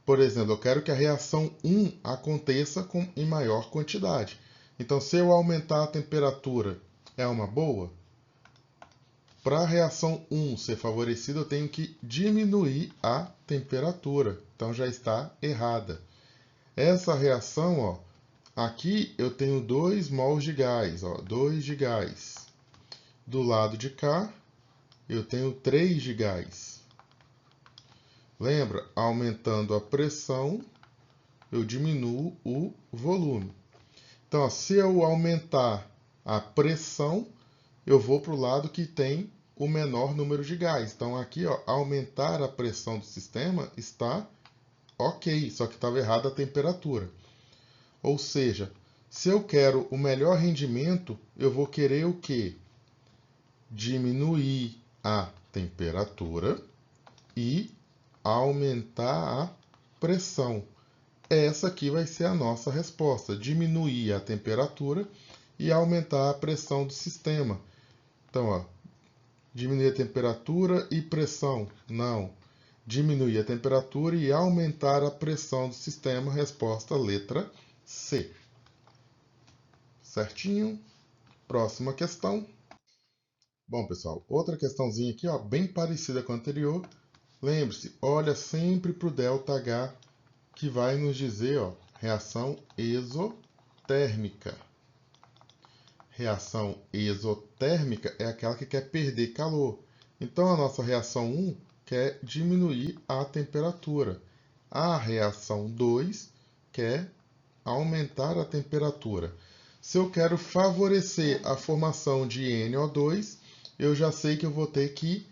[SPEAKER 1] por exemplo, eu quero que a reação 1 aconteça em maior quantidade. Então, se eu aumentar a temperatura, é uma boa? Para a reação 1 ser favorecida, eu tenho que diminuir a temperatura. Então, já está errada. Essa reação, ó, aqui eu tenho 2 mols de gás, ó, 2 de gás. Do lado de cá, eu tenho 3 de gás. Lembra? Aumentando a pressão, eu diminuo o volume. Então, ó, se eu aumentar a pressão, eu vou para o lado que tem o menor número de gás. Então, aqui, ó, aumentar a pressão do sistema está ok, só que estava errada a temperatura. Ou seja, se eu quero o melhor rendimento, eu vou querer o quê? Diminuir a temperatura e aumentar a pressão. Essa aqui vai ser a nossa resposta, diminuir a temperatura e aumentar a pressão do sistema. Então, ó, diminuir a temperatura e pressão? Não. Diminuir a temperatura e aumentar a pressão do sistema, resposta letra C. Certinho? Próxima questão. Bom, pessoal, outra questãozinha aqui, ó, bem parecida com a anterior. Lembre-se, olha sempre para o ΔH, que vai nos dizer, ó, reação exotérmica. Reação exotérmica é aquela que quer perder calor. Então, a nossa reação 1 quer diminuir a temperatura. A reação 2 quer aumentar a temperatura. Se eu quero favorecer a formação de NO2, eu já sei que eu vou ter que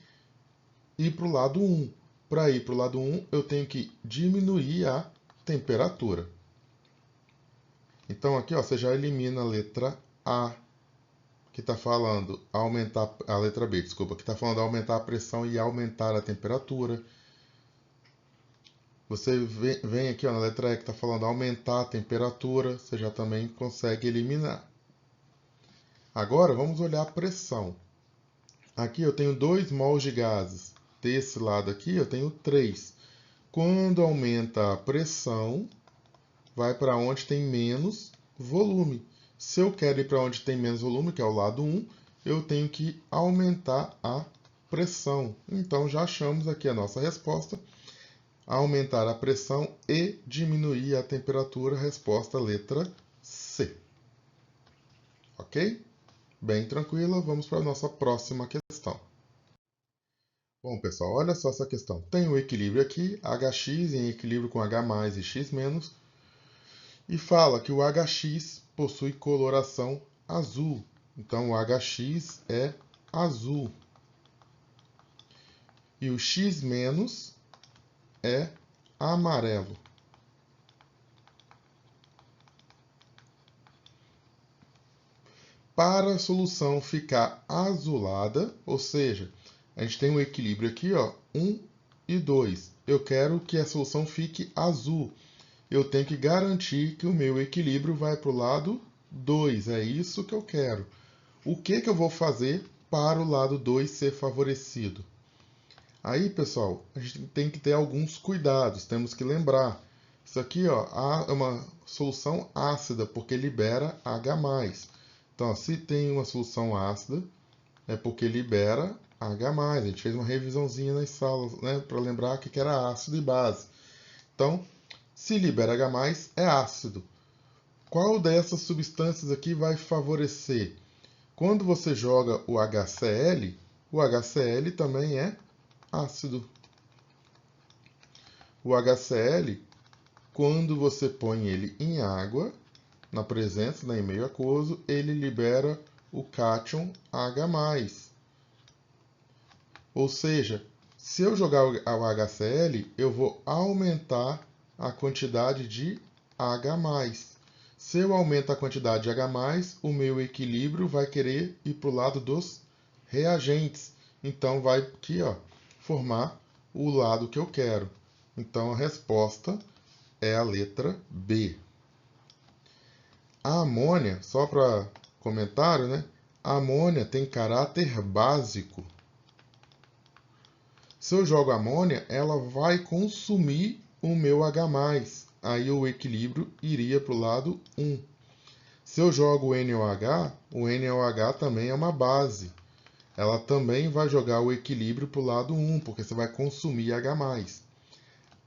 [SPEAKER 1] ir para o lado 1. Para ir para o lado 1, eu tenho que diminuir a temperatura. Então, aqui, ó, você já elimina a letra A, que está falando aumentar a letra B, desculpa, que está falando aumentar a pressão e aumentar a temperatura. Você vem aqui, ó, na letra E, que está falando aumentar a temperatura, você já também consegue eliminar. Agora vamos olhar a pressão. Aqui eu tenho 2 mols de gases. Desse lado aqui eu tenho 3. Quando aumenta a pressão, vai para onde tem menos volume. Se eu quero ir para onde tem menos volume, que é o lado 1, eu tenho que aumentar a pressão. Então, já achamos aqui a nossa resposta. Aumentar a pressão e diminuir a temperatura, resposta letra C. Ok? Bem tranquila, vamos para a nossa próxima questão. Bom, pessoal, olha só essa questão. Tem o equilíbrio aqui, HX em equilíbrio com H+, e X-, e fala que o HX possui coloração azul. Então, o HX é azul. E o X- é amarelo. Para a solução ficar azulada, ou seja, a gente tem um equilíbrio aqui, ó, 1 e 2. Eu quero que a solução fique azul. Eu tenho que garantir que o meu equilíbrio vai para o lado 2. É isso que eu quero. O que eu vou fazer para o lado 2 ser favorecido? Aí, pessoal, a gente tem que ter alguns cuidados. Temos que lembrar. Isso aqui, ó, é uma solução ácida, porque libera H+. Então, ó, se tem uma solução ácida, é porque libera H+. A gente fez uma revisãozinha nas salas, né, para lembrar que era ácido e base. Então, se libera H+, é ácido. Qual dessas substâncias aqui vai favorecer? Quando você joga o HCl também é ácido. O HCl, quando você põe ele em água, na presença, em meio aquoso, ele libera o cátion H+. Ou seja, se eu jogar o HCl, eu vou aumentar a quantidade de H+. Se eu aumento a quantidade de H+, o meu equilíbrio vai querer ir para o lado dos reagentes. Então, vai aqui, ó, formar o lado que eu quero. Então, a resposta é a letra B. A amônia, só para comentário, né? A amônia tem caráter básico. Se eu jogo amônia, ela vai consumir o meu H+. Aí o equilíbrio iria para o lado 1. Se eu jogo o NaOH também é uma base. Ela também vai jogar o equilíbrio para o lado 1, porque você vai consumir H+.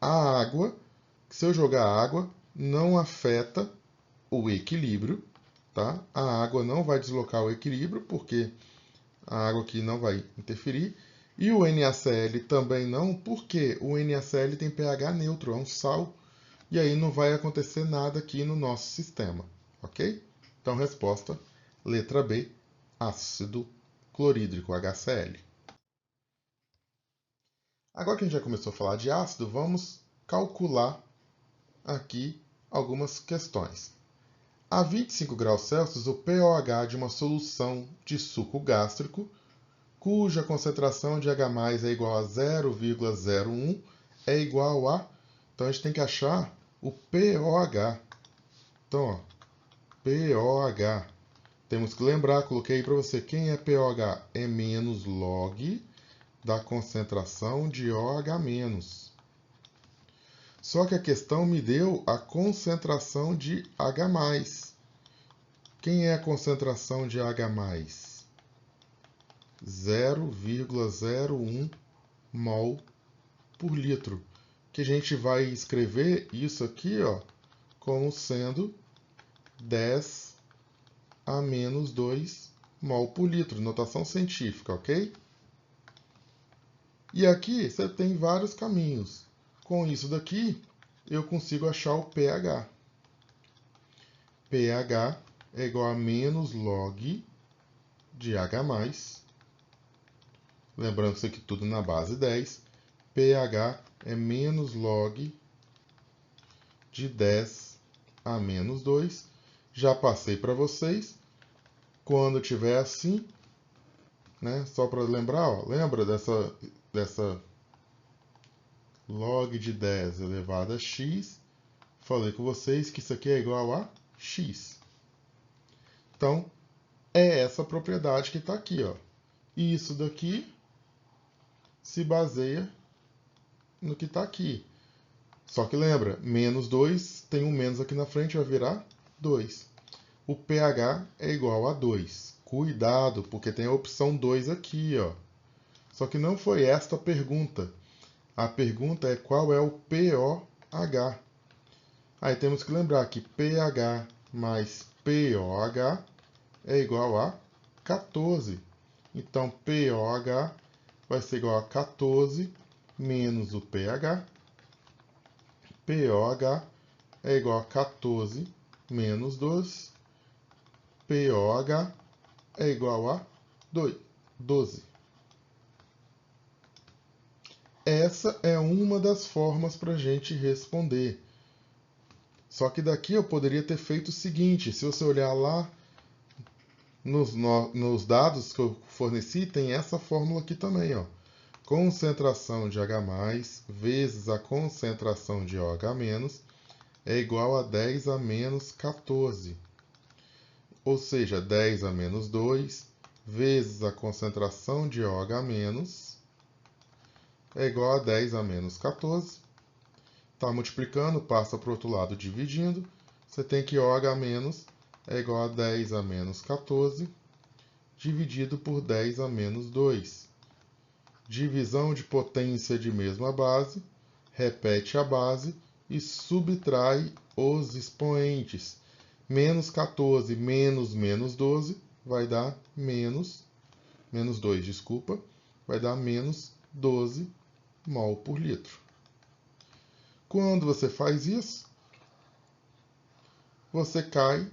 [SPEAKER 1] A água, se eu jogar água, não afeta o equilíbrio, tá? A água não vai deslocar o equilíbrio, porque a água aqui não vai interferir. E o NaCl também não, porque o NaCl tem pH neutro, é um sal, e aí não vai acontecer nada aqui no nosso sistema, ok? Então, resposta, letra B, ácido clorídrico, HCl. Agora que a gente já começou a falar de ácido, vamos calcular aqui algumas questões. A 25 graus Celsius, o pOH de uma solução de suco gástrico, cuja concentração de H+ é igual a 0,01, é igual a... Então, a gente tem que achar o pOH. Então, ó, pOH. Temos que lembrar, coloquei aí para você, quem é pOH? É menos log da concentração de OH-. Só que a questão me deu a concentração de H+. Quem é a concentração de H+? 0,01 mol por litro. Que a gente vai escrever isso aqui, ó, como sendo 10 a menos 2 mol por litro, notação científica, ok? E aqui você tem vários caminhos. Com isso daqui, eu consigo achar o pH. pH é igual a menos log de H+. Lembrando isso aqui tudo na base 10. pH é menos log de 10 a menos 2. Já passei para vocês. Quando tiver assim, né, só para lembrar, ó, lembra dessa log de 10 elevado a x? Falei com vocês que isso aqui é igual a x. Então, é essa propriedade que está aqui, ó. E isso daqui se baseia no que está aqui. Só que lembra, menos 2, tem um menos aqui na frente, vai virar 2. O pH é igual a 2. Cuidado, porque tem a opção 2 aqui, ó. Só que não foi esta a pergunta. A pergunta é qual é o pOH. Aí temos que lembrar que pH mais pOH é igual a 14. Então, pOH vai ser igual a 14 menos o pH. pOH é igual a 14 menos 2. pOH é igual a 12. Essa é uma das formas para a gente responder. Só que daqui eu poderia ter feito o seguinte, se você olhar lá nos dados que eu forneci, tem essa fórmula aqui também, ó. Concentração de H+ vezes a concentração de OH- é igual a 10 a menos 14. Ou seja, 10 a menos 2 vezes a concentração de OH- é igual a 10 a menos 14. Está multiplicando, passa para o outro lado dividindo. Você tem que OH- é igual a 10 a menos 14 dividido por 10 a menos 2. Divisão de potência de mesma base, repete a base e subtrai os expoentes. Menos 14 menos 12 vai dar menos 2, desculpa, vai dar menos 12 mol por litro. Quando você faz isso, você cai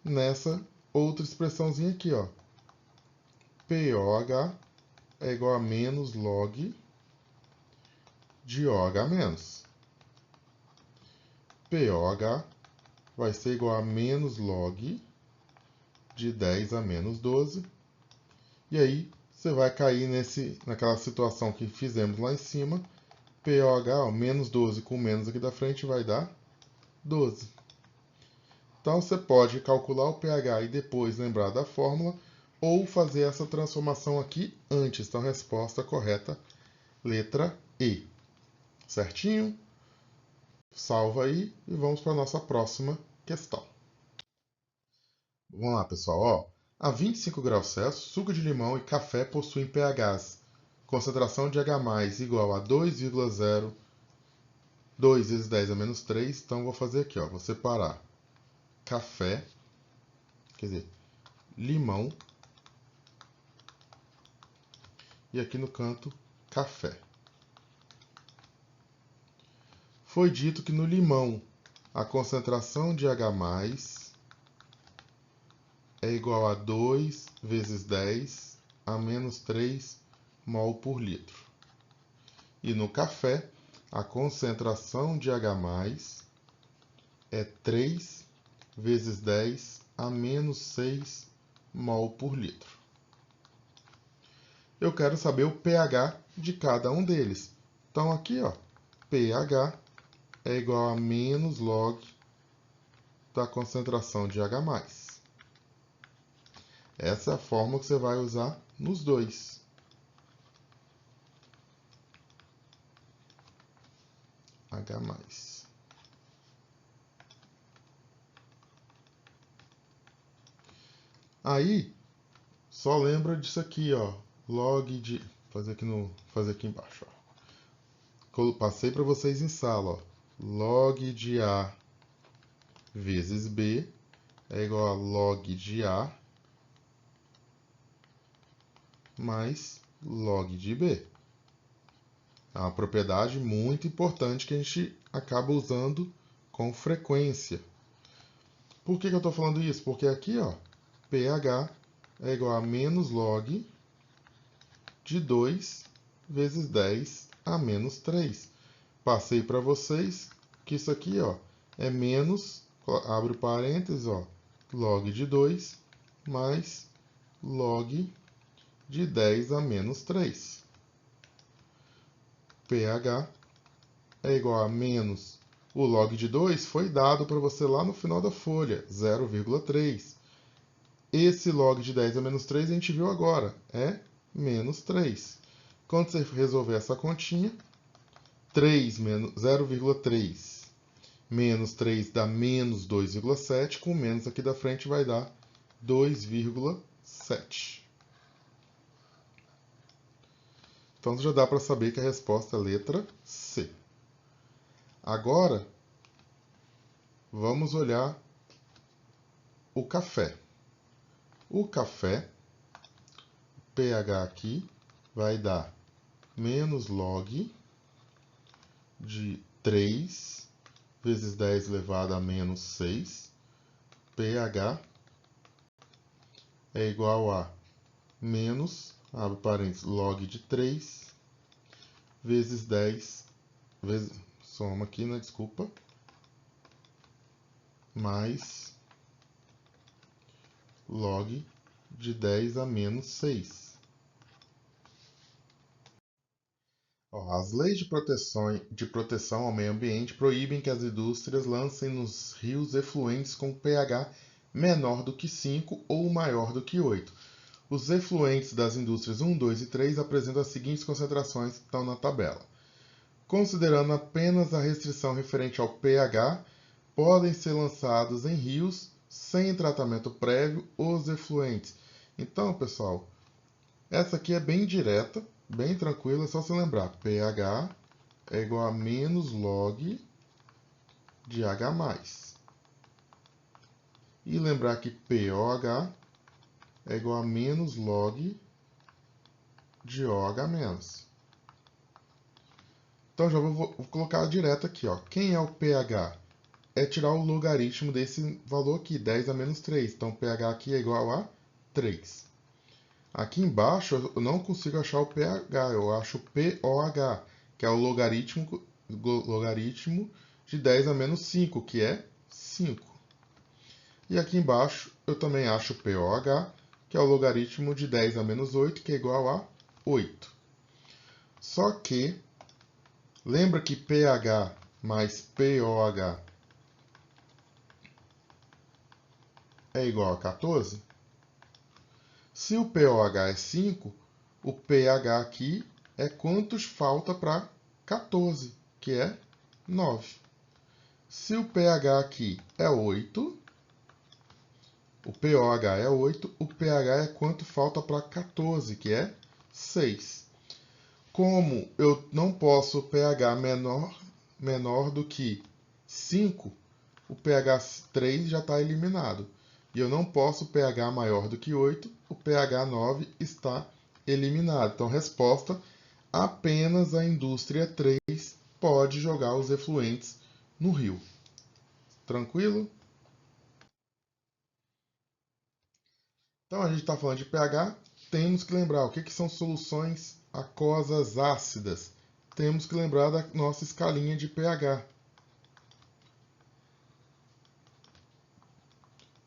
[SPEAKER 1] nessa outra expressãozinha aqui, ó. POH é igual a menos log de OH-. POH vai ser igual a menos log de 10 a menos 12. E aí você vai cair naquela situação que fizemos lá em cima. POH, ó, menos 12 com menos aqui da frente vai dar 12. Então você pode calcular o pH e depois lembrar da fórmula, ou fazer essa transformação aqui antes. Então, resposta correta, letra E. Certinho? Salva aí e vamos para a nossa próxima questão. Vamos lá, pessoal. Ó, a 25 graus Celsius, suco de limão e café possuem pHs. Concentração de H+, igual a 2,0, 2 vezes 10 a menos 3. Então, vou fazer aqui, ó, vou separar café, quer dizer, limão, e aqui no canto, café. Foi dito que no limão a concentração de H+ é igual a 2 vezes 10 a menos 3 mol por litro. E no café, a concentração de H+ é 3 vezes 10 a menos 6 mol por litro. Eu quero saber o pH de cada um deles. Então aqui, ó, pH é igual a menos log da concentração de H+. Essa é a fórmula que você vai usar nos dois. H+. Aí, só lembra disso aqui, ó. Log de... fazer aqui embaixo, ó. Passei para vocês em sala, ó. Log de A vezes B é igual a log de A mais log de B. É uma propriedade muito importante que a gente acaba usando com frequência. Por que eu estou falando isso? Porque aqui, ó, pH é igual a menos log de 2 vezes 10 a menos 3. Passei para vocês que isso aqui, ó, é menos, abre parênteses, ó, log de 2 mais log de 10 a menos 3. pH é igual a menos, o log de 2 foi dado para você lá no final da folha, 0,3. Esse log de 10 a menos 3 a gente viu agora, é menos 3. Quando você resolver essa continha, 3 menos 0,3 menos 3 dá menos 2,7, com menos aqui da frente vai dar 2,7. Então já dá para saber que a resposta é a letra C. Agora, vamos olhar o café. O café, pH aqui, vai dar menos log de 3 vezes 10 elevado a menos 6. pH é igual a menos, abre parênteses, log de 3 vezes 10, soma aqui, né, desculpa, mais log de 10 a menos 6. As leis de proteção ao meio ambiente proíbem que as indústrias lancem nos rios efluentes com pH menor do que 5 ou maior do que 8. Os efluentes das indústrias 1, 2 e 3 apresentam as seguintes concentrações que estão na tabela. Considerando apenas a restrição referente ao pH, podem ser lançados em rios sem tratamento prévio os efluentes. Então, pessoal, essa aqui é bem direta, bem tranquila, é só se lembrar. pH é igual a menos log de H+. E lembrar que POH é igual a menos log de OH-. Então já vou colocar direto aqui, ó. Quem é o pH? É tirar o logaritmo desse valor aqui, 10 a menos 3. Então pH aqui é igual a 3. Aqui embaixo eu não consigo achar o pH, eu acho o POH, que é o logaritmo de 10 a menos 5, que é 5. E aqui embaixo eu também acho o POH, que é o logaritmo de 10 a menos 8, que é igual a 8. Só que, lembra que pH mais POH é igual a 14? Se o POH é 5, o pH aqui é quantos falta para 14, que é 9. Se o pH aqui é 8, o POH é 8, o pH é quanto falta para 14, que é 6. Como eu não posso pH menor do que 5, o pH 3 já está eliminado. E eu não posso pH maior do que 8, o pH 9 está eliminado. Então, resposta, apenas a indústria 3 pode jogar os efluentes no rio. Tranquilo? Então, a gente está falando de pH, temos que lembrar o que são soluções aquosas ácidas. Temos que lembrar da nossa escalinha de pH.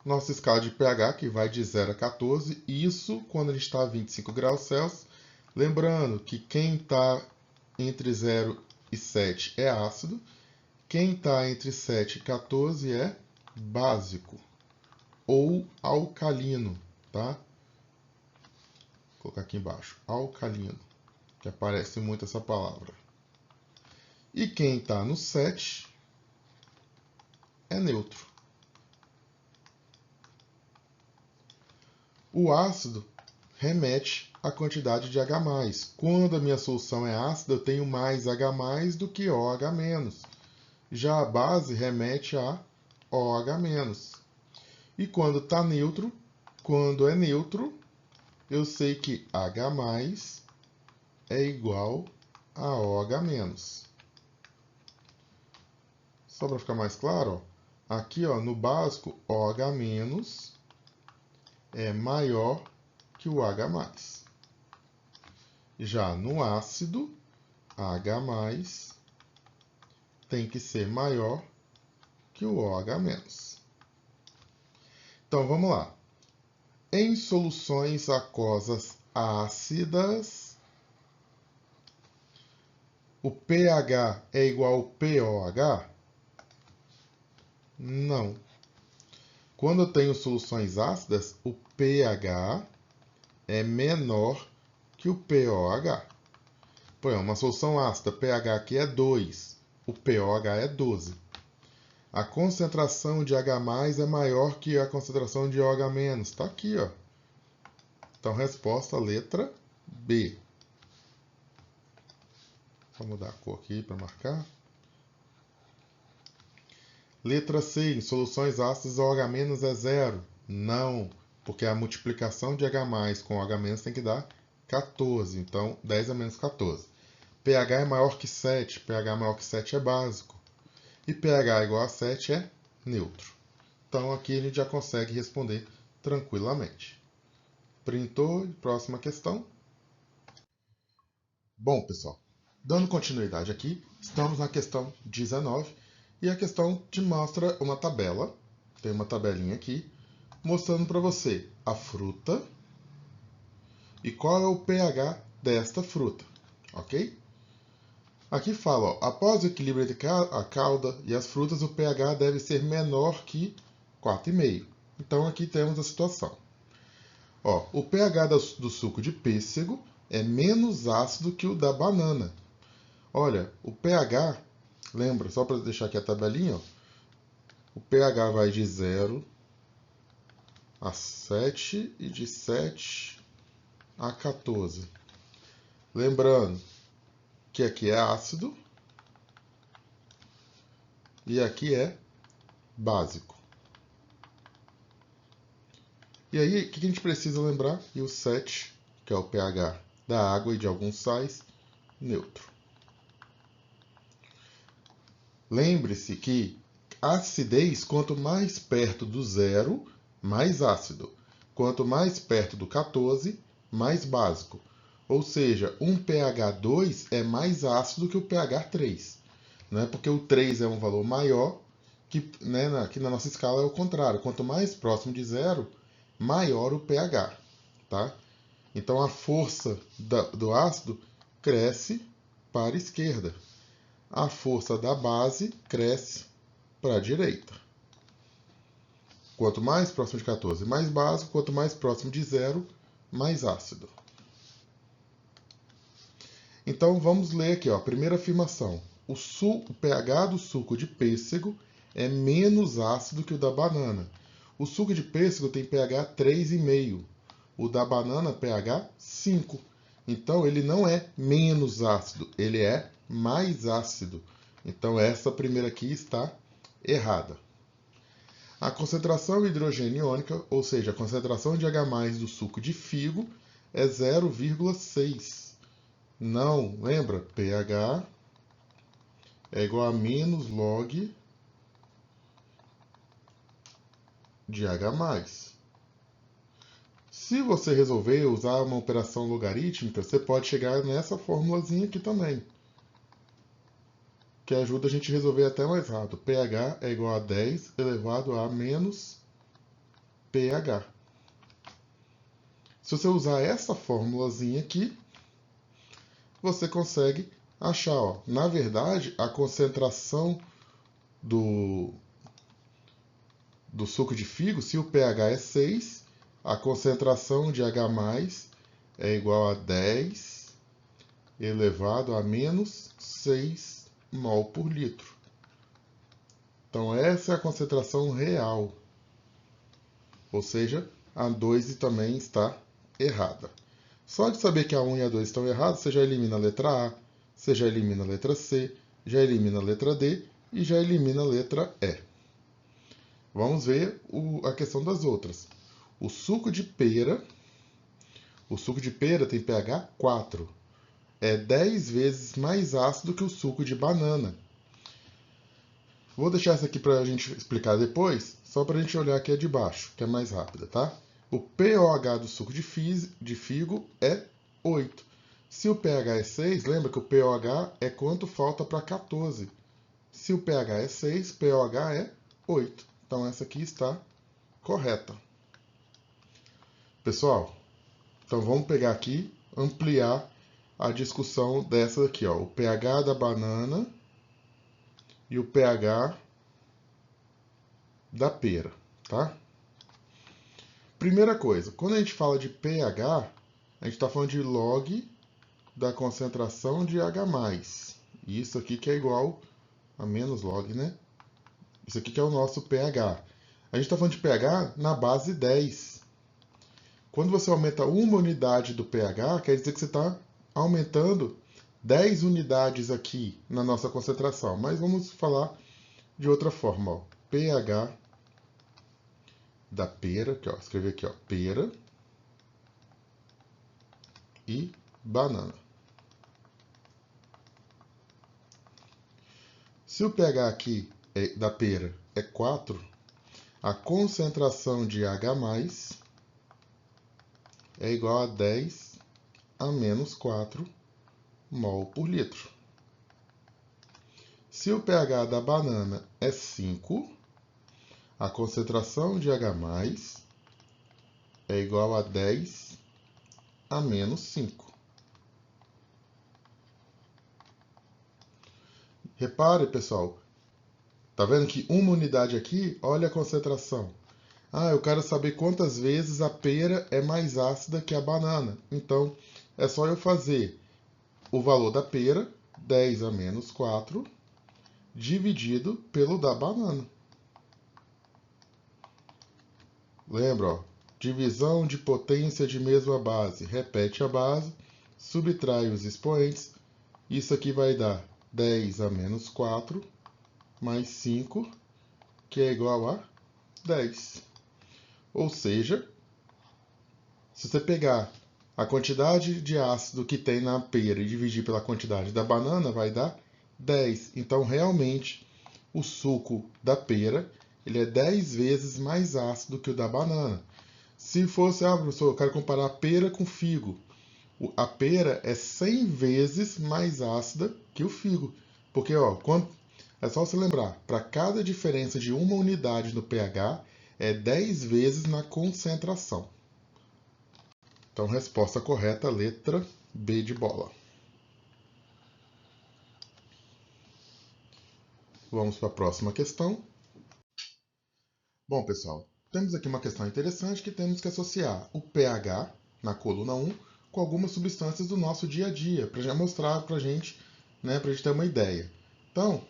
[SPEAKER 1] Nossa escala de pH, que vai de 0 a 14, isso quando a gente está a 25 graus Celsius. Lembrando que quem está entre 0 e 7 é ácido, quem está entre 7 e 14 é básico ou alcalino, tá? Vou colocar aqui embaixo, alcalino, que aparece muito essa palavra. E quem está no 7 é neutro. O ácido remete à quantidade de H+. Quando a minha solução é ácida, eu tenho mais H+ do que OH-. Já a base remete a OH-. E quando está neutro, quando é neutro, eu sei que H+ é igual a OH-. Só para ficar mais claro, ó, aqui ó, no básico, OH- é maior que o H+. Já no ácido, H+ tem que ser maior que o OH-. Então vamos lá. Em soluções aquosas ácidas, o pH é igual ao POH? Não. Quando eu tenho soluções ácidas, o pH é menor que o POH. Por exemplo, uma solução ácida, pH aqui é 2, o POH é 12. A concentração de H+ é maior que a concentração de OH-. Está aqui, ó. Então, resposta, letra B. Vou mudar a cor aqui para marcar. Letra C, em soluções ácidas, o OH- é 0. Não, porque a multiplicação de H+ com OH- tem que dar 14. Então, 10 a menos 14. pH é maior que 7. pH maior que 7 é básico. E pH igual a 7 é neutro. Então, aqui a gente já consegue responder tranquilamente. Printou, próxima questão. Bom, pessoal, dando continuidade aqui, estamos na questão 19 e a questão te mostra uma tabela, tem uma tabelinha aqui, mostrando para você a fruta e qual é o pH desta fruta, ok? Aqui fala, ó, após o equilíbrio entre a cauda e as frutas, o pH deve ser menor que 4,5. Então aqui temos a situação. Ó, o pH do suco de pêssego é menos ácido que o da banana. Olha, o pH, lembra, só para deixar aqui a tabelinha, ó, o pH vai de 0 a 7 e de 7 a 14. Lembrando que aqui é ácido e aqui é básico. E aí, o que a gente precisa lembrar? E o 7, que é o pH da água e de alguns sais, neutro. Lembre-se que a acidez, quanto mais perto do zero, mais ácido. Quanto mais perto do 14, mais básico. Ou seja, um pH 2 é mais ácido que o pH 3. Né? Porque o 3 é um valor maior, que, né, aqui na nossa escala é o contrário. Quanto mais próximo de zero, maior o pH. Tá? Então a força do ácido cresce para a esquerda. A força da base cresce para a direita. Quanto mais próximo de 14, mais básico. Quanto mais próximo de zero, mais ácido. Então vamos ler aqui, ó, a primeira afirmação. O pH do suco de pêssego é menos ácido que o da banana. O suco de pêssego tem pH 3,5. O da banana, pH 5. Então, ele não é menos ácido, ele é mais ácido. Então, essa primeira aqui está errada. A concentração hidrogênio-iônica, ou seja, a concentração de H+ do suco de figo, é 0,6. Não, lembra? pH é igual a menos log de H+. Se você resolver usar uma operação logarítmica, você pode chegar nessa formulazinha aqui também, que ajuda a gente a resolver até mais rápido. pH é igual a 10 elevado a menos pH. Se você usar essa formulazinha aqui, você consegue achar, ó, na verdade, a concentração do suco de figo, se o pH é 6, a concentração de H+ é igual a 10 elevado a menos 6 mol por litro. Então essa é a concentração real. Ou seja, a 2 também está errada. Só de saber que a 1 e a 2 estão erradas, você já elimina a letra A, você já elimina a letra C, já elimina a letra D e já elimina a letra E. Vamos ver a questão das outras. O suco de pera tem pH 4. É 10 vezes mais ácido que o suco de banana. Vou deixar essa aqui para a gente explicar depois, só para a gente olhar aqui a de baixo, que é mais rápida, tá? O pOH do suco de figo é 8. Se o pH é 6, lembra que o pOH é quanto falta para 14. Se o pH é 6, pOH é 8. Então essa aqui está correta. Pessoal, então vamos pegar aqui, ampliar a discussão dessa aqui, ó, o pH da banana e o pH da pera, tá? Primeira coisa, quando a gente fala de pH, a gente está falando de log da concentração de H+. Isso aqui que é igual a menos log, né? Isso aqui que é o nosso pH. A gente está falando de pH na base 10. Quando você aumenta uma unidade do pH, quer dizer que você está aumentando 10 unidades aqui na nossa concentração. Mas vamos falar de outra forma, ó. pH da pera, aqui, ó, escrever aqui, ó, pera e banana. Se o pH aqui da pera é 4, a concentração de H+ é igual a 10 a menos 4 mol por litro. Se o pH da banana é 5, a concentração de H+ é igual a 10 a menos 5. Repare, pessoal, tá vendo que uma unidade aqui, olha a concentração. Ah, eu quero saber quantas vezes a pera é mais ácida que a banana. Então, é só eu fazer o valor da pera, 10 a menos 4, dividido pelo da banana. Lembra, ó, divisão de potência de mesma base. Repete a base, subtrai os expoentes. Isso aqui vai dar 10 a menos 4, mais 5, que é igual a 10. Ou seja, Se você pegar a quantidade de ácido que tem na pera e dividir pela quantidade da banana, vai dar 10. Então, realmente, o suco da pera ele é 10 vezes mais ácido que o da banana. Se fosse, professor, eu quero comparar a pera com figo. A pera é 100 vezes mais ácida que o figo. Porque, é só você lembrar, para cada diferença de uma unidade no pH, é 10 vezes na concentração. Então, resposta correta, letra B de bola. Vamos para a próxima questão. Bom, pessoal, temos aqui uma questão interessante que temos que associar o pH, na coluna 1, com algumas substâncias do nosso dia a dia, para já mostrar para a gente, né, para a gente ter uma ideia. Então,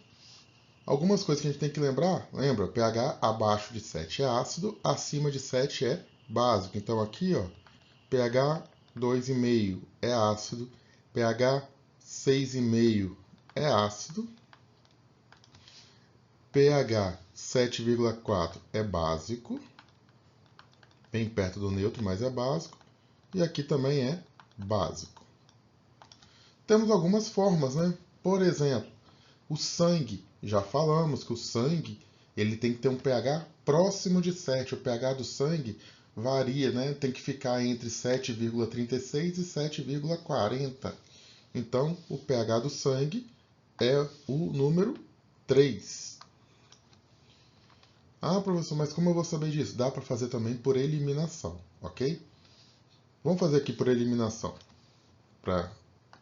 [SPEAKER 1] algumas coisas que a gente tem que lembrar, lembra, pH abaixo de 7 é ácido, acima de 7 é básico. Então aqui, pH 2,5 é ácido, pH 6,5 é ácido, pH 7,4 é básico, bem perto do neutro, mas é básico, e aqui também é básico. Temos algumas formas, né? Por exemplo, o sangue, já falamos que o sangue ele tem que ter um pH próximo de 7. O pH do sangue varia, né? Tem que ficar entre 7,36 e 7,40. Então, o pH do sangue é o número 3. Ah, professor, mas como eu vou saber disso? Dá para fazer também por eliminação, ok? Vamos fazer aqui por eliminação, para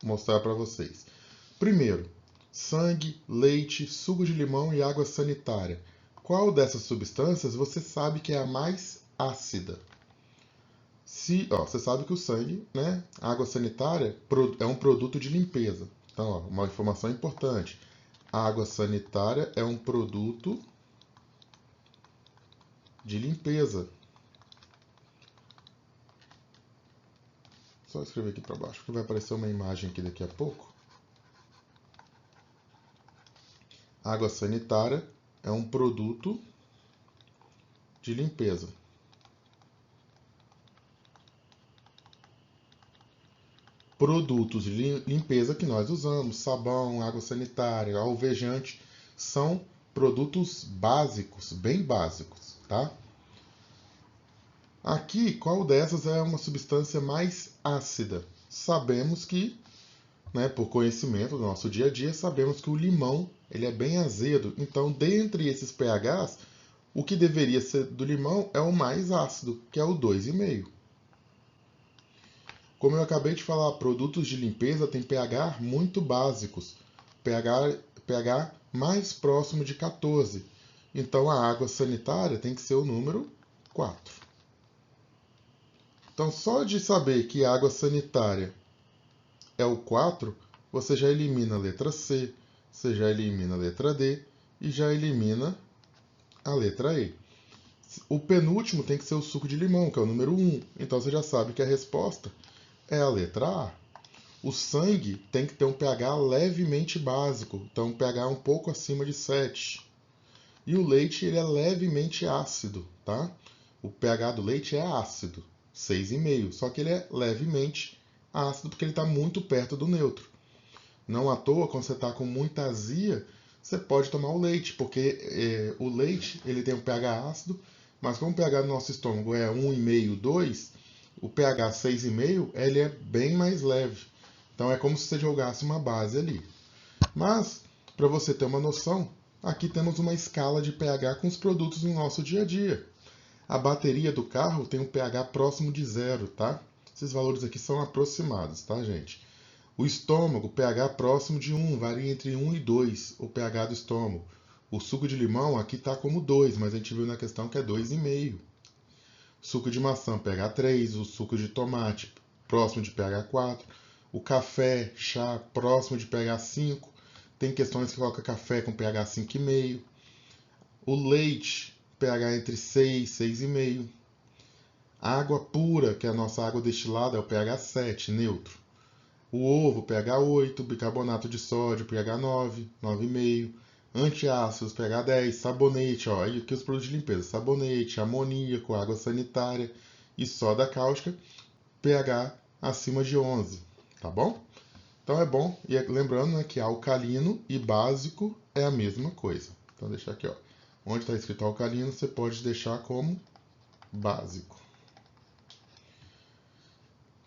[SPEAKER 1] mostrar para vocês. Primeiro, sangue, leite, suco de limão e água sanitária. Qual dessas substâncias você sabe que é a mais ácida? Você sabe que o sangue, né, a água sanitária, é um produto de limpeza. Então, uma informação importante. A água sanitária é um produto de limpeza. Só escrever aqui para baixo, que vai aparecer uma imagem aqui daqui a pouco. Água sanitária é um produto de limpeza. Produtos de limpeza que nós usamos, sabão, água sanitária, alvejante, são produtos básicos, bem básicos, tá? Aqui, qual dessas é uma substância mais ácida? Sabemos que, né, por conhecimento do nosso dia a dia, sabemos que o limão ele é bem azedo. Então, dentre esses pHs, o que deveria ser do limão é o mais ácido, que é o 2,5. Como eu acabei de falar, produtos de limpeza têm pH muito básicos, pH mais próximo de 14. Então a água sanitária tem que ser o número 4. Então só de saber que a água sanitária é o 4, você já elimina a letra C, você já elimina a letra D e já elimina a letra E. O penúltimo tem que ser o suco de limão, que é o número 1. Então você já sabe que a resposta é a letra A. O sangue tem que ter um pH levemente básico, então um pH um pouco acima de 7. E o leite ele é levemente ácido, tá? O pH do leite é ácido, 6,5, só que ele é levemente ácido porque ele está muito perto do neutro. Não à toa, quando você está com muita azia, você pode tomar o leite, porque o leite ele tem um pH ácido, mas como o pH do nosso estômago é 1,5, 2, o pH 6,5 ele é bem mais leve. Então é como se você jogasse uma base ali. Mas, para você ter uma noção, aqui temos uma escala de pH com os produtos no nosso dia a dia. A bateria do carro tem um pH próximo de 0, tá? Esses valores aqui são aproximados, tá, gente? O estômago, pH próximo de 1, varia entre 1 e 2, o pH do estômago. O suco de limão aqui está como 2, mas a gente viu na questão que é 2,5. Suco de maçã, pH 3, o suco de tomate, próximo de pH 4. O café, chá, próximo de pH 5. Tem questões que coloca café com pH 5,5. O leite, pH entre 6 e 6,5. A água pura, que é a nossa água destilada, é o pH 7, neutro. O ovo, pH 8. Bicarbonato de sódio, pH 9, 9,5. Antiácidos, pH 10. Sabonete, aí aqui os produtos de limpeza. Sabonete, amoníaco, água sanitária e soda cáustica, pH acima de 11, tá bom? Então é bom, e lembrando, né, que alcalino e básico é a mesma coisa. Então deixar aqui, ó, onde está escrito alcalino, você pode deixar como básico.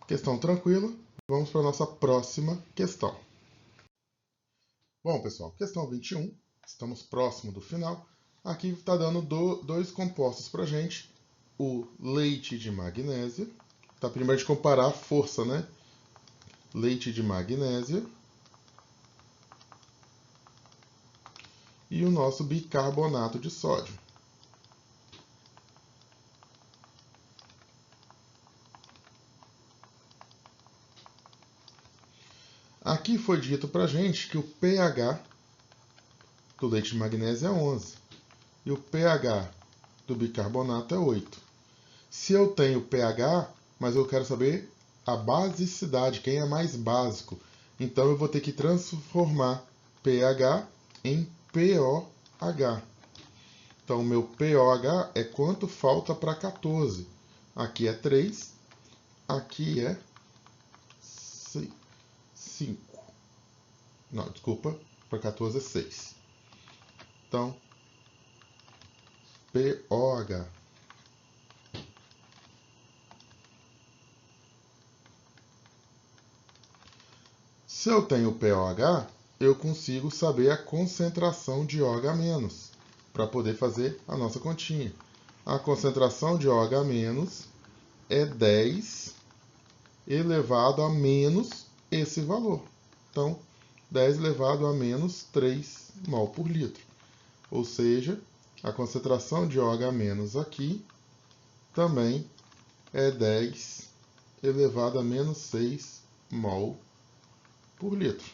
[SPEAKER 1] Questão tranquila, vamos para a nossa próxima questão. Bom, pessoal, questão 21, estamos próximo do final. Aqui está dando dois compostos para a gente, o leite de magnésia. Tá, primeiro de comparar a força, né? Leite de magnésia e o nosso bicarbonato de sódio. Aqui foi dito para a gente que o pH do leite de magnésia é 11 e o pH do bicarbonato é 8. Se eu tenho pH, mas eu quero saber a basicidade, quem é mais básico, então eu vou ter que transformar pH em pOH. Então, o meu pOH é quanto falta para 14. Aqui é 3, aqui é 5. Não, desculpa, para 14 é 6. Então, pOH. Se eu tenho pOH, eu consigo saber a concentração de OH- para poder fazer a nossa continha. A concentração de OH- é 10 elevado a menos esse valor. Então, 10 elevado a menos 3 mol por litro. Ou seja, a concentração de OH- aqui também é 10 elevado a menos 6 mol por litro.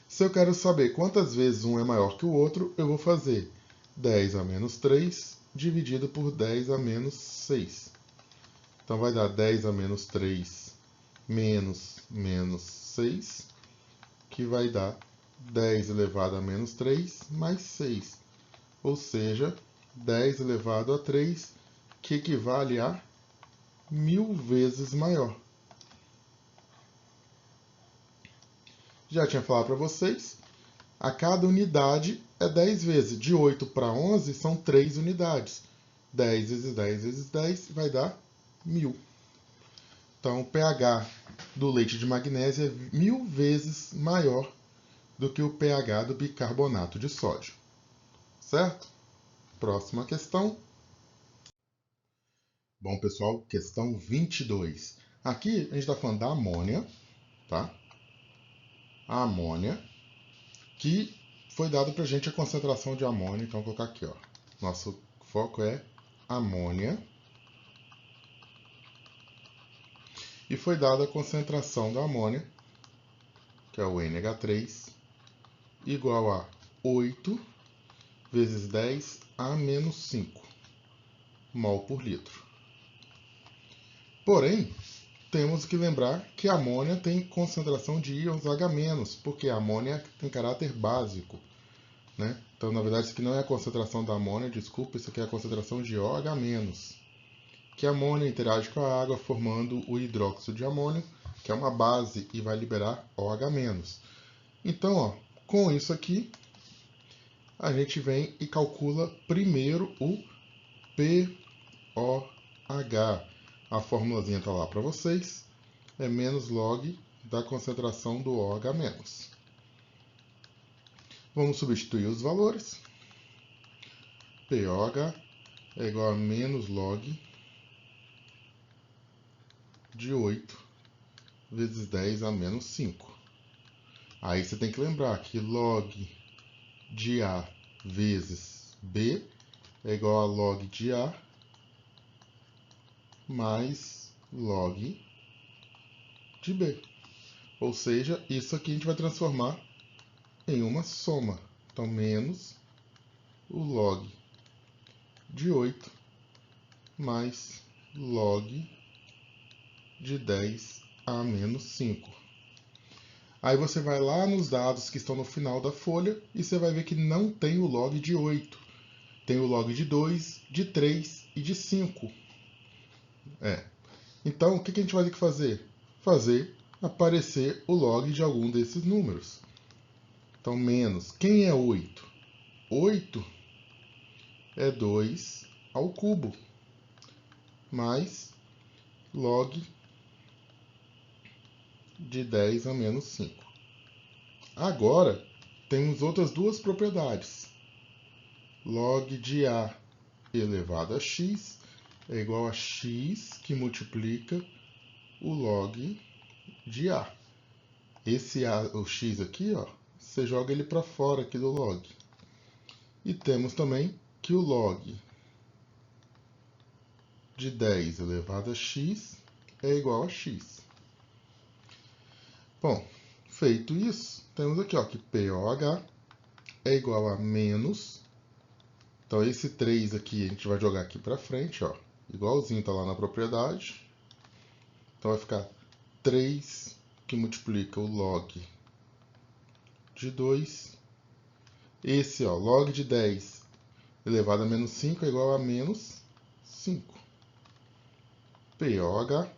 [SPEAKER 1] Se eu quero saber quantas vezes um é maior que o outro, eu vou fazer 10 a menos 3 dividido por 10 a menos 6. Então vai dar 10 a menos 3 menos 6, que vai dar 10 elevado a menos 3 mais 6. Ou seja, 10 elevado a 3, que equivale a 1000 vezes maior. Já tinha falado para vocês, a cada unidade é 10 vezes. De 8 para 11 são 3 unidades. 10 vezes 10 vezes 10 vai dar 1000. Então, o pH do leite de magnésia é 1000 vezes maior do que o pH do bicarbonato de sódio. Certo? Próxima questão. Bom, pessoal, questão 22. Aqui a gente está falando da amônia, tá? A amônia, que foi dado para a gente a concentração de amônia. Então, vou colocar aqui, ó. Nosso foco é amônia. E foi dada a concentração da amônia, que é o NH3, igual a 8 vezes 10 a menos 5 mol por litro. Porém, temos que lembrar que a amônia tem concentração de íons H-, porque a amônia tem caráter básico, né? Então, na verdade, isso aqui não é a concentração da amônia, desculpa, isso aqui é a concentração de OH-, que a amônia interage com a água formando o hidróxido de amônio, que é uma base e vai liberar OH-. Então, ó, com isso aqui, a gente vem e calcula primeiro o pOH. A formulazinha está lá para vocês. É menos log da concentração do OH-. Vamos substituir os valores. pOH é igual a menos log de 8 vezes 10 a menos 5. Aí você tem que lembrar que log de A vezes B é igual a log de A mais log de B. Ou seja, isso aqui a gente vai transformar em uma soma. Então, menos o log de 8 mais log de 10 a menos 5. Aí você vai lá nos dados que estão no final da folha e você vai ver que não tem o log de 8. Tem o log de 2, de 3 e de 5. Então, o que a gente vai ter que fazer? Fazer aparecer o log de algum desses números. Então, menos. Quem é 8? 8 é 2 ao cubo, mais log de 10 a menos 5. Agora, temos outras duas propriedades. Log de A elevado a x é igual a x que multiplica o log de A. Esse A, o x aqui, ó, você joga ele para fora aqui do log. E temos também que o log de 10 elevado a x é igual a x. Bom, feito isso, temos aqui ó, que POH é igual a menos. Então esse 3 aqui a gente vai jogar aqui para frente, ó, igualzinho está lá na propriedade. Então vai ficar 3 que multiplica o log de 2. Esse ó, log de 10 elevado a menos 5 é igual a menos 5. POH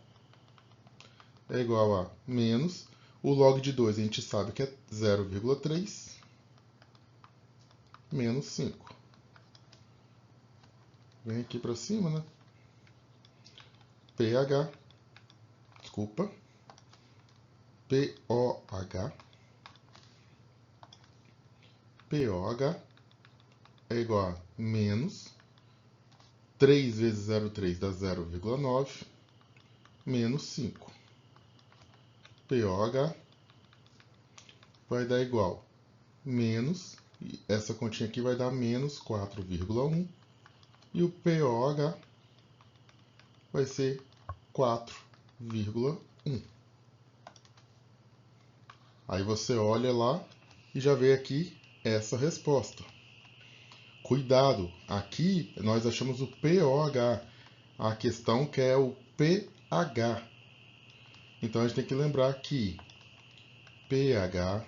[SPEAKER 1] é igual a menos. O log de 2 a gente sabe que é 0,3 menos 5. Vem aqui para cima, né? POH é igual a menos 3 vezes 0,3 dá 0,9 menos 5. POH vai dar igual menos, essa continha aqui vai dar menos 4,1 e o POH vai ser 4,1. Aí você olha lá e já vê aqui essa resposta. Cuidado, aqui nós achamos o POH, a questão que é o pH. Então a gente tem que lembrar que pH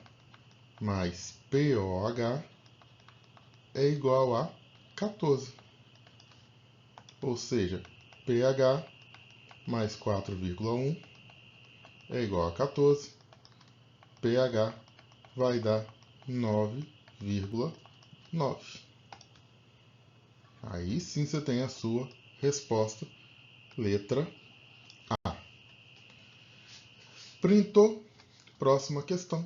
[SPEAKER 1] mais POH é igual a 14. Ou seja, pH mais 4,1 é igual a 14. pH vai dar 9,9. Aí sim você tem a sua resposta, letra A. Printou. Próxima questão.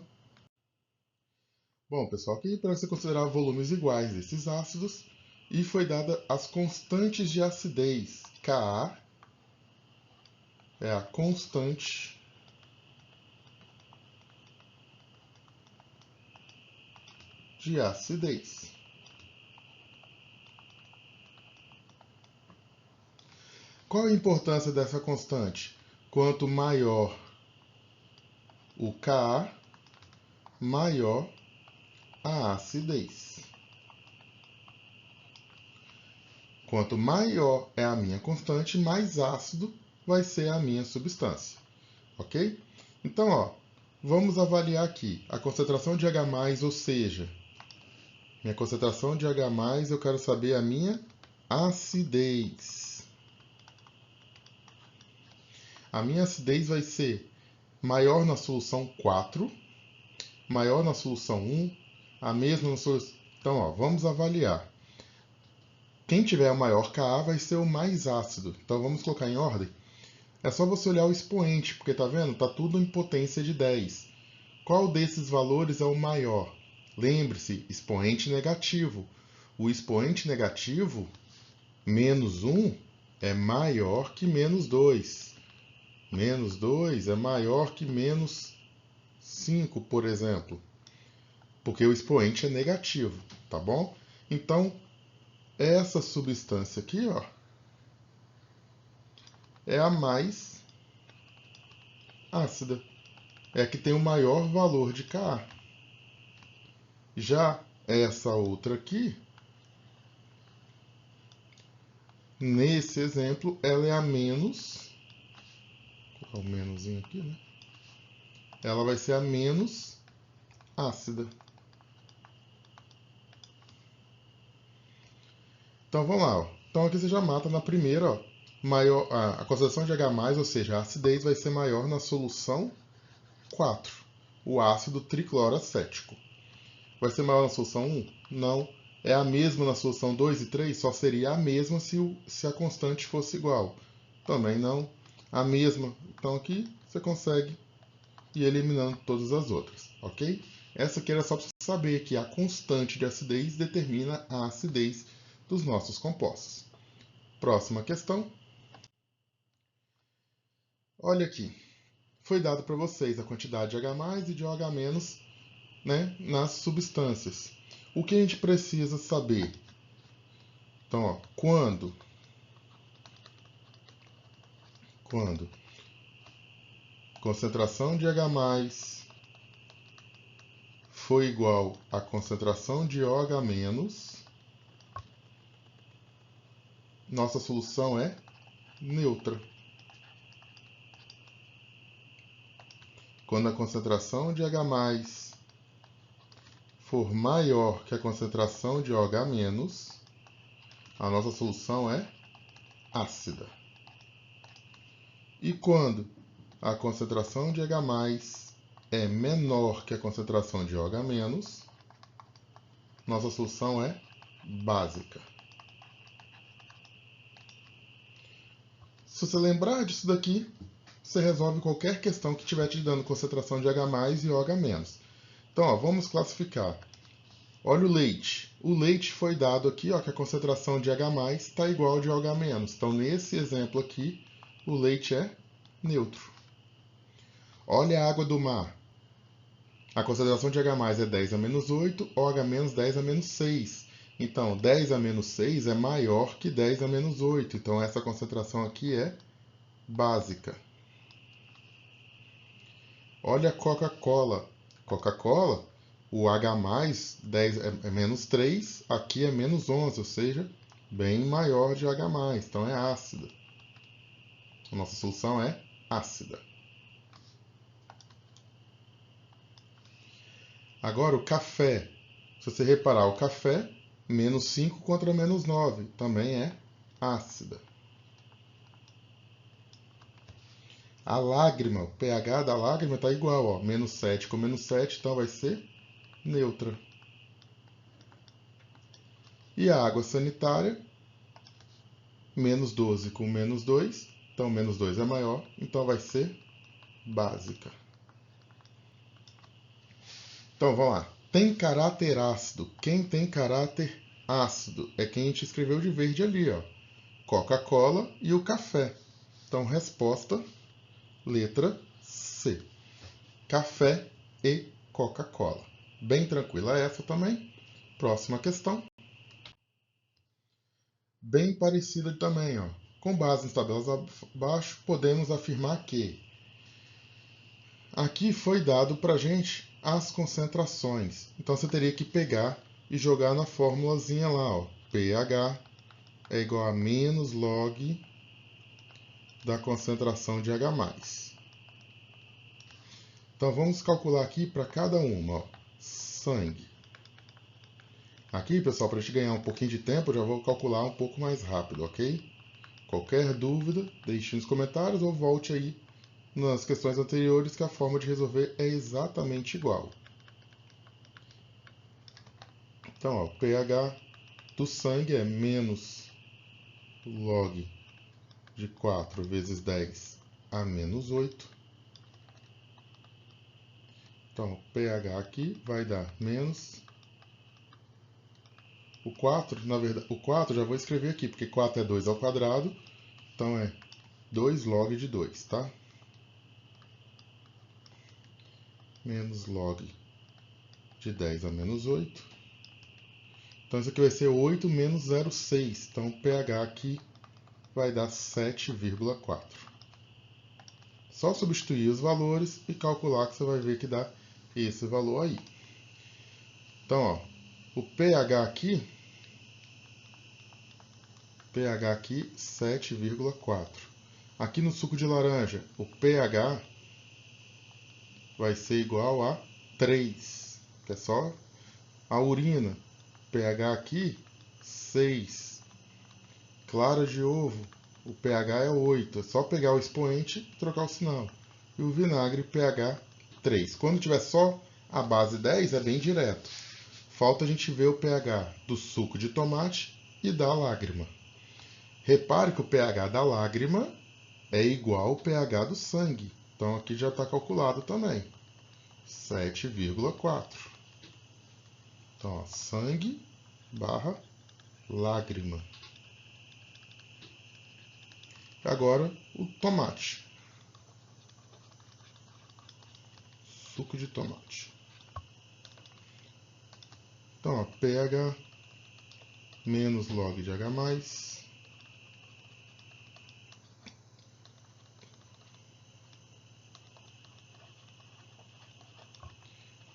[SPEAKER 1] Bom, pessoal, aqui para você considerar volumes iguais desses ácidos e foi dada as constantes de acidez. Ka é a constante de acidez. Qual a importância dessa constante? Quanto maior o Ka, maior a acidez. Quanto maior é a minha constante, mais ácido vai ser a minha substância. Ok? Então, ó, vamos avaliar aqui a concentração de H+, ou seja, minha concentração de H+, eu quero saber a minha acidez. A minha acidez vai ser maior na solução 4, maior na solução 1, a mesma na solução... Então, ó, vamos avaliar. Quem tiver o maior Ka vai ser o mais ácido. Então, vamos colocar em ordem. É só você olhar o expoente, porque tá vendo? Tá tudo em potência de 10. Qual desses valores é o maior? Lembre-se, expoente negativo. O expoente negativo, menos 1, é maior que menos 2. Menos 2 é maior que menos 5, por exemplo. Porque o expoente é negativo, tá bom? Então, essa substância aqui, ó, é a mais ácida. É a que tem o maior valor de Ka. Já essa outra aqui, nesse exemplo, ela é a menos... Vou colocar o menuzinho aqui, né? Ela vai ser a menos ácida. Então vamos lá, ó. Então aqui você já mata na primeira, ó. maior, a concentração de H+, ou seja, a acidez vai ser maior na solução 4, o ácido tricloroacético. Vai ser maior na solução 1? Não. É a mesma na solução 2 e 3? Só seria a mesma se a constante fosse igual. Também não. A mesma. Então aqui você consegue ir eliminando todas as outras, ok? Essa aqui era só para você saber que a constante de acidez determina a acidez dos nossos compostos. Próxima questão. Olha aqui. Foi dado para vocês a quantidade de H+, e de OH-, né, nas substâncias. O que a gente precisa saber? Então, ó, quando concentração de H+ foi igual à concentração de OH-, nossa solução é neutra. Quando a concentração de H+ for maior que a concentração de OH-, a nossa solução é ácida. E quando a concentração de H+ é menor que a concentração de OH-, nossa solução é básica. Se você lembrar disso daqui, você resolve qualquer questão que estiver te dando concentração de H+ e OH-. Então, ó, vamos classificar. Olha o leite. O leite foi dado aqui, ó, que a concentração de H+ está igual de OH-. Então, nesse exemplo aqui, o leite é neutro. Olha a água do mar. A concentração de H+ é 10 a menos 8, OH- 10 a menos 6. Então, 10 a menos 6 é maior que 10 a menos 8. Então, essa concentração aqui é básica. Olha a Coca-Cola. Coca-Cola, o H+, 10 é menos 3, aqui é menos 11, ou seja, bem maior de H+, então é ácida. A nossa solução é ácida. Agora o café. Se você reparar, o café, menos 5 contra menos 9, também é ácida. A lágrima, o pH da lágrima está igual, ó, menos 7 com menos 7, então vai ser neutra. E a água sanitária, menos 12 com menos 2, então menos 2 é maior, então vai ser básica. Então vamos lá. Tem caráter ácido. Quem tem caráter ácido é quem a gente escreveu de verde ali, ó. Coca-Cola e o café. Então, resposta, letra C. Café e Coca-Cola. Bem tranquila essa também. Próxima questão. Bem parecida também, ó. Com base nas tabelas abaixo, podemos afirmar que aqui foi dado para a gente as concentrações. Então você teria que pegar e jogar na formulazinha lá, ó. pH é igual a menos log da concentração de H+. Então vamos calcular aqui para cada uma. Ó. Sangue. Aqui, pessoal, para a gente ganhar um pouquinho de tempo, eu já vou calcular um pouco mais rápido, ok? Qualquer dúvida, deixe nos comentários ou volte aí nas questões anteriores que a forma de resolver é exatamente igual. Então, ó, o pH do sangue é menos log de 4 vezes 10 a menos 8. Então, o pH aqui vai dar menos. O 4, na verdade, o 4 já vou escrever aqui, porque 4 é 2 ao quadrado. Então, é 2 log de 2, tá? Menos log de 10 a menos 8. Então, isso aqui vai ser 8 menos 0,6. Então, o pH aqui vai dar 7,4. Só substituir os valores e calcular que você vai ver que dá esse valor aí. Então, ó, o pH aqui 7,4. Aqui no suco de laranja, o pH vai ser igual a 3, que é só a urina. pH aqui, 6. Clara de ovo, o pH é 8. É só pegar o expoente e trocar o sinal. E o vinagre, pH 3. Quando tiver só a base 10, é bem direto. Falta a gente ver o pH do suco de tomate e da lágrima. Repare que o pH da lágrima é igual ao pH do sangue. Então aqui já está calculado também. 7,4. Então, ó, sangue barra lágrima. Agora o tomate. Suco de tomate. Então, ó, pH menos log de H+,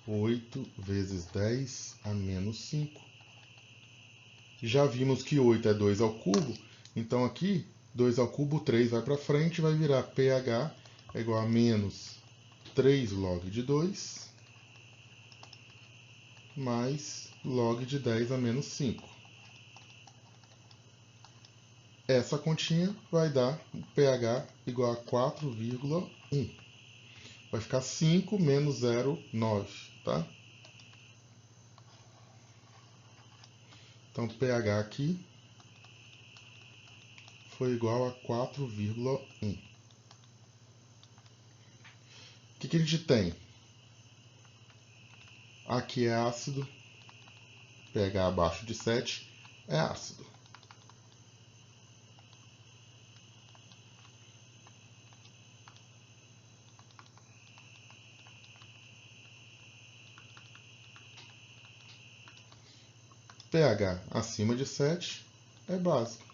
[SPEAKER 1] 8 vezes 10 a menos 5. Já vimos que 8 é 2 ao cubo, então aqui 2 ao cubo, 3 vai para frente, vai virar pH é igual a menos 3 log de 2 mais log de 10 a menos 5. Essa continha vai dar pH igual a 4,1. Vai ficar 5 menos 0,9, tá? Então, pH aqui foi igual a 4,1. O que a gente tem? Aqui é ácido, pH abaixo de 7 é ácido. pH acima de 7 é básico.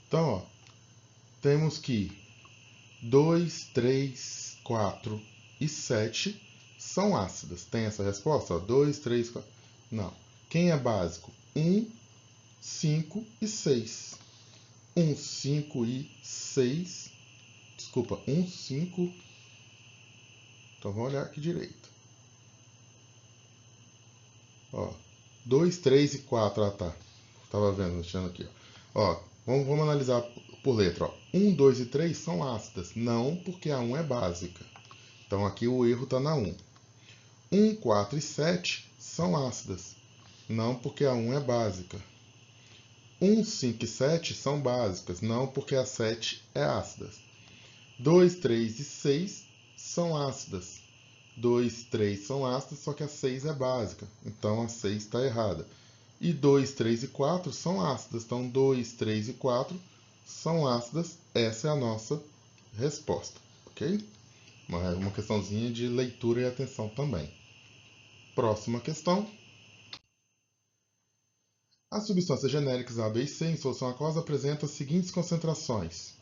[SPEAKER 1] Então, ó, temos que 2, 3, 4 e 7 são ácidas. Tem essa resposta? Ó, 2, 3, 4. Não. Quem é básico? 1, 5 e 6. 1, 5 e 6. Desculpa, 1, 5. Então vamos olhar aqui direito. Ó, 2, 3 e 4. Ah, tá. Estava vendo, deixando aqui. Ó, vamos analisar por letra. Ó. 1, 2 e 3 são ácidas. Não, porque a 1 é básica. Então aqui o erro está na 1. 1, 4 e 7 são ácidas. Não, porque a 1 é básica. 1, 5 e 7 são básicas. Não, porque a 7 é ácida. 2, 3 e 6 são ácidas. 2, 3 são ácidas, só que a 6 é básica. Então a 6 está errada. E 2, 3 e 4 são ácidas. Então 2, 3 e 4 são ácidas. Essa é a nossa resposta. Ok? Uma questãozinha de leitura e atenção também. Próxima questão. As substâncias genéricas A, B e C em solução aquosa apresentam as seguintes concentrações.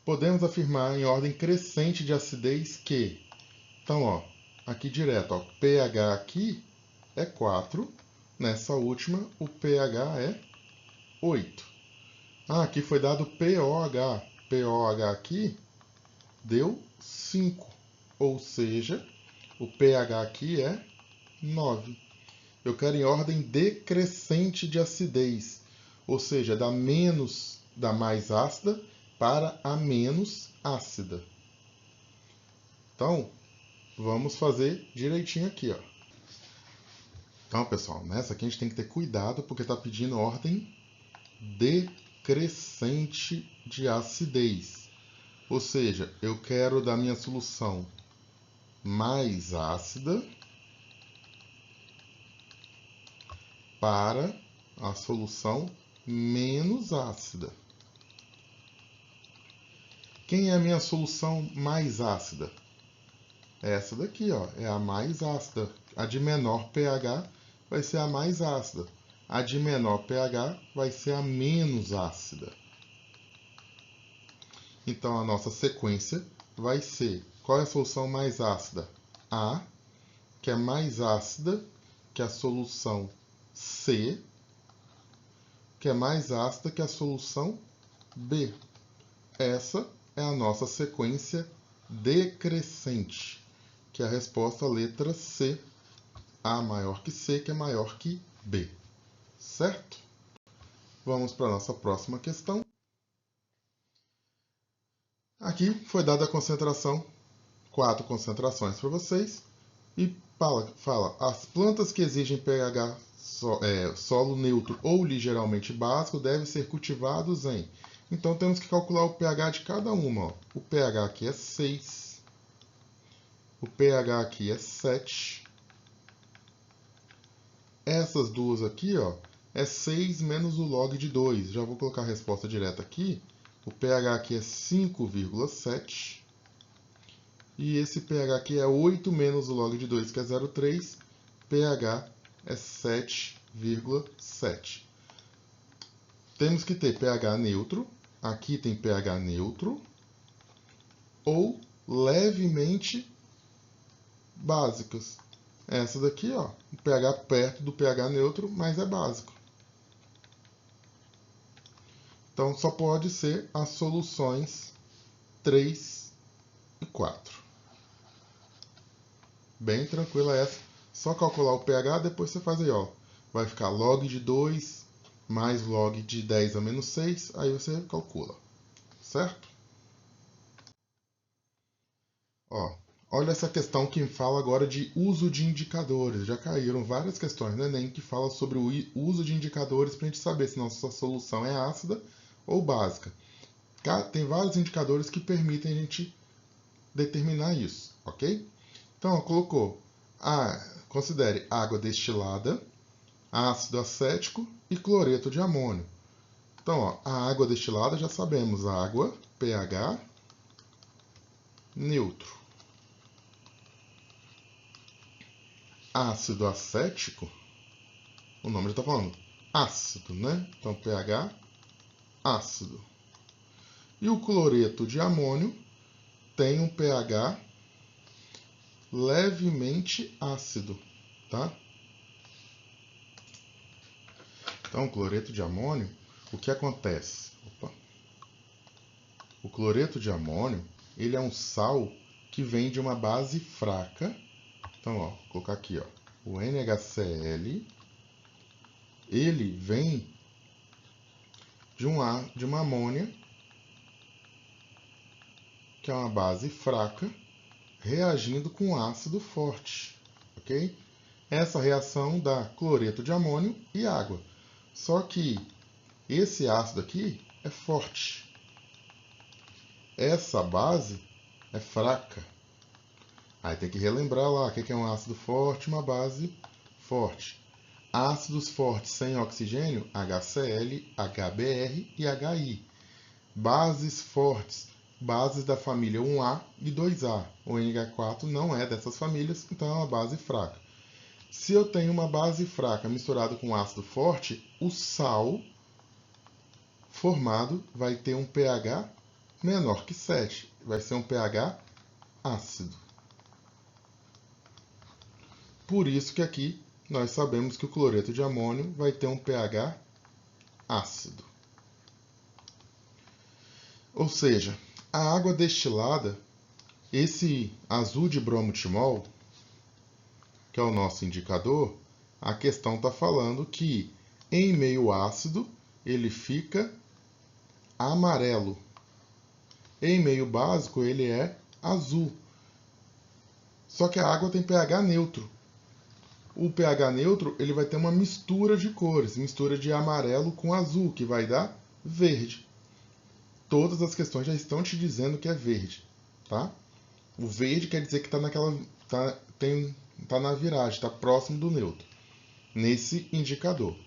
[SPEAKER 1] Podemos afirmar em ordem crescente de acidez que... Então, ó, aqui direto, ó, pH aqui é 4. Nessa última, o pH é 8. Ah, aqui foi dado POH. POH aqui deu 5. Ou seja, o pH aqui é 9. Eu quero em ordem decrescente de acidez, ou seja, da mais ácida para a menos ácida. Então, vamos fazer direitinho aqui, ó. Então, pessoal, nessa aqui a gente tem que ter cuidado porque está pedindo ordem decrescente de acidez. Ou seja, eu quero da minha solução mais ácida para a solução menos ácida. Quem é a minha solução mais ácida? Essa daqui, ó, é a mais ácida. A de menor pH vai ser a mais ácida. A de menor pH vai ser a menos ácida. Então a nossa sequência vai ser: qual é a solução mais ácida? A, que é mais ácida que a solução C, que é mais ácida que a solução B. Essa é a nossa sequência decrescente, que é a resposta letra C, A maior que C, que é maior que B. Certo? Vamos para a nossa próxima questão. Aqui foi dada a concentração, 4 concentrações para vocês, e fala, as plantas que exigem pH solo neutro ou ligeiramente básico devem ser cultivados em... Então temos que calcular o pH de cada uma. Ó. O pH aqui é 6, o pH aqui é 7, essas duas aqui ó, é 6 menos o log de 2. Já vou colocar a resposta direta aqui. O pH aqui é 5,7. E esse pH aqui é 8 menos o log de 2, que é 0,3. pH é 7,7. Temos que ter pH neutro. Aqui tem pH neutro. Ou levemente básicas. Essa daqui, ó, o pH perto do pH neutro, mas é básico. Então, só pode ser as soluções 3 e 4. Bem tranquila essa. Só calcular o pH, depois você faz aí, ó. Vai ficar log de 2 mais log de 10 a menos 6, aí você calcula. Certo? Ó, olha essa questão que fala agora de uso de indicadores. Já caíram várias questões no Enem que falam sobre o uso de indicadores para a gente saber se nossa solução é ácida ou básica. Tem vários indicadores que permitem a gente determinar isso, ok? Então, ó, colocou, considere água destilada, ácido acético e cloreto de amônio. Então, ó, a água destilada já sabemos, água, pH neutro. Ácido acético, o nome já está falando, ácido, né? Então, pH ácido. E o cloreto de amônio tem um pH levemente ácido, tá? Então, o cloreto de amônio, o que acontece? O cloreto de amônio, ele é um sal que vem de uma base fraca. Então, ó, vou colocar aqui, ó, o NHCl, ele vem de uma amônia, que é uma base fraca, reagindo com ácido forte, ok? Essa reação dá cloreto de amônio e água. Só que esse ácido aqui é forte. Essa base é fraca. Aí tem que relembrar lá o que é um ácido forte e uma base forte. Ácidos fortes sem oxigênio, HCl, HBr e HI. Bases fortes, bases da família 1A e 2A. O NH4 não é dessas famílias, então é uma base fraca. Se eu tenho uma base fraca misturada com ácido forte, o sal formado vai ter um pH menor que 7. Vai ser um pH ácido. Por isso que aqui nós sabemos que o cloreto de amônio vai ter um pH ácido. Ou seja, a água destilada, esse azul de bromotimol, que é o nosso indicador, a questão está falando que em meio ácido ele fica amarelo. Em meio básico ele é azul. Só que a água tem pH neutro. O pH neutro ele vai ter uma mistura de cores, mistura de amarelo com azul, que vai dar verde. Todas as questões já estão te dizendo que é verde, tá? O verde quer dizer que está na viragem, está próximo do neutro, nesse indicador.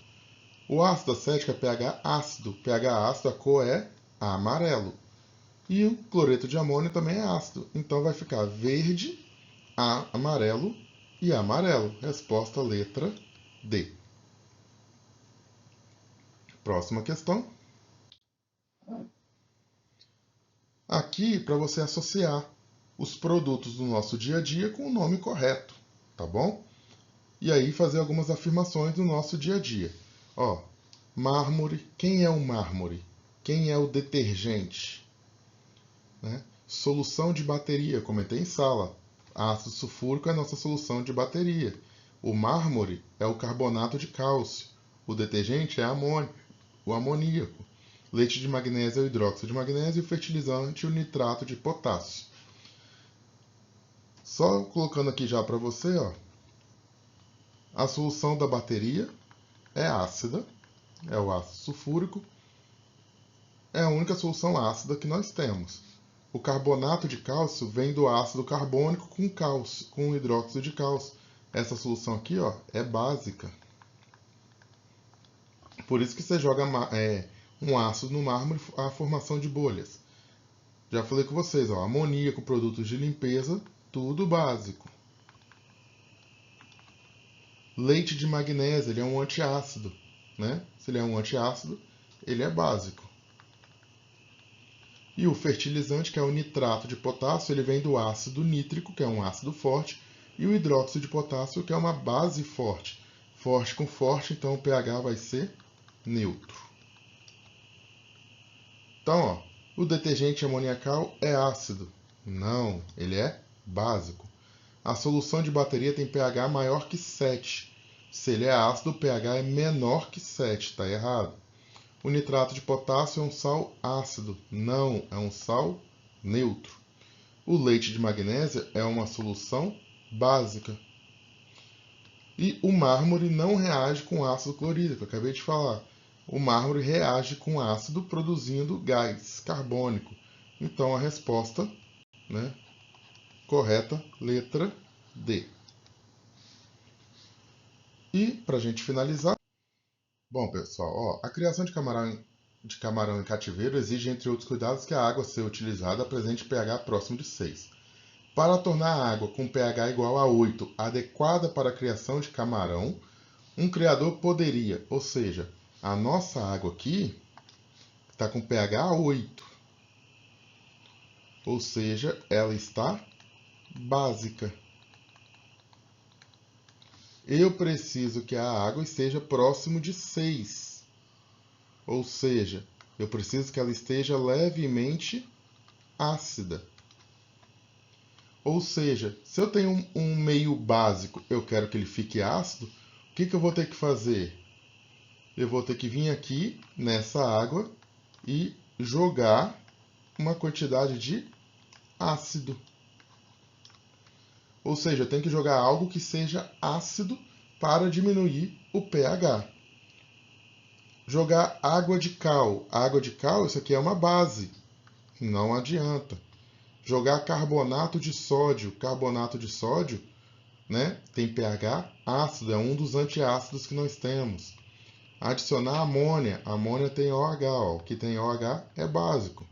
[SPEAKER 1] O ácido acético é pH ácido. pH ácido, a cor é amarelo. E o cloreto de amônio também é ácido. Então vai ficar verde, amarelo e amarelo. Resposta letra D. Próxima questão. Aqui para você associar os produtos do nosso dia a dia com o nome correto, tá bom? E aí fazer algumas afirmações do nosso dia a dia. Ó, mármore, quem é o mármore? Quem é o detergente? Né? Solução de bateria, comentei em sala. Ácido sulfúrico é a nossa solução de bateria. O mármore é o carbonato de cálcio. O detergente é o amoníaco. Leite de magnésio é o hidróxido de magnésio e o fertilizante o nitrato de potássio. Só colocando aqui já para você, ó, a solução da bateria é ácida, é o ácido sulfúrico, é a única solução ácida que nós temos. O carbonato de cálcio vem do ácido carbônico com cálcio, com hidróxido de cálcio. Essa solução aqui, ó, é básica. Por isso que você joga um ácido no mármore, a formação de bolhas. Já falei com vocês, ó, amoníaco, produtos de limpeza, tudo básico. Leite de magnésio, ele é um antiácido, né? Se ele é um antiácido, ele é básico. E o fertilizante, que é o nitrato de potássio, ele vem do ácido nítrico, que é um ácido forte, e o hidróxido de potássio, que é uma base forte. Forte com forte, então o pH vai ser neutro. Então, ó, o detergente amoniacal é ácido. Não, ele é básico. A solução de bateria tem pH maior que 7. Se ele é ácido, o pH é menor que 7. Está errado. O nitrato de potássio é um sal ácido. Não, é um sal neutro. O leite de magnésio é uma solução básica. E o mármore não reage com ácido clorídrico. Eu acabei de falar. O mármore reage com ácido produzindo gás carbônico. Então a resposta, né, correta, letra D. E, para a gente finalizar, bom, pessoal, ó, a criação de camarão em cativeiro exige, entre outros cuidados, que a água a ser utilizada apresente pH próximo de 6. Para tornar a água com pH igual a 8 adequada para a criação de camarão, um criador poderia, ou seja, a nossa água aqui está com pH 8, ou seja, ela está básica. Eu preciso que a água esteja próximo de 6. Ou seja, eu preciso que ela esteja levemente ácida. Ou seja, se eu tenho um meio básico, eu quero que ele fique ácido, o que eu vou ter que fazer? Eu vou ter que vir aqui nessa água e jogar uma quantidade de ácido. Ou seja, eu tenho que jogar algo que seja ácido para diminuir o pH. Jogar água de cal. Água de cal, isso aqui é uma base. Não adianta. Jogar carbonato de sódio. Carbonato de sódio, né, tem pH ácido, é um dos antiácidos que nós temos. Adicionar amônia. Amônia tem OH. Ó. O que tem OH é básico.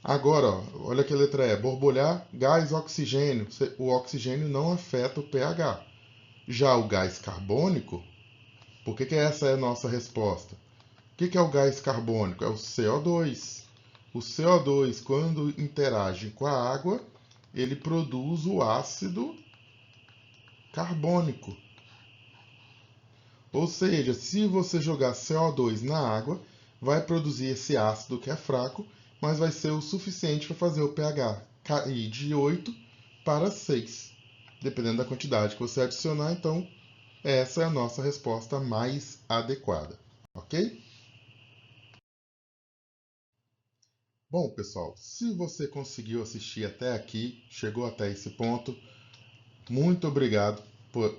[SPEAKER 1] Agora, ó, olha que a letra E. Borbulhar gás oxigênio. O oxigênio não afeta o pH. Já o gás carbônico, por que essa é a nossa resposta? O que é o gás carbônico? É o CO2. O CO2, quando interage com a água, ele produz o ácido carbônico. Ou seja, se você jogar CO2 na água, vai produzir esse ácido que é fraco, mas vai ser o suficiente para fazer o pH cair de 8 para 6, dependendo da quantidade que você adicionar. Então, essa é a nossa resposta mais adequada, ok? Bom, pessoal, se você conseguiu assistir até aqui, chegou até esse ponto, muito obrigado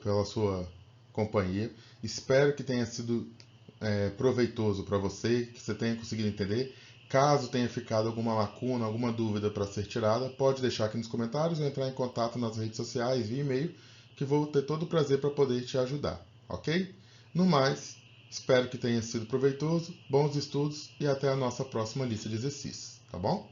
[SPEAKER 1] pela sua companhia. Espero que tenha sido proveitoso para você, que você tenha conseguido entender. Caso tenha ficado alguma lacuna, alguma dúvida para ser tirada, pode deixar aqui nos comentários ou entrar em contato nas redes sociais, via e-mail, que vou ter todo o prazer para poder te ajudar, ok? No mais, espero que tenha sido proveitoso, bons estudos e até a nossa próxima lista de exercícios, tá bom?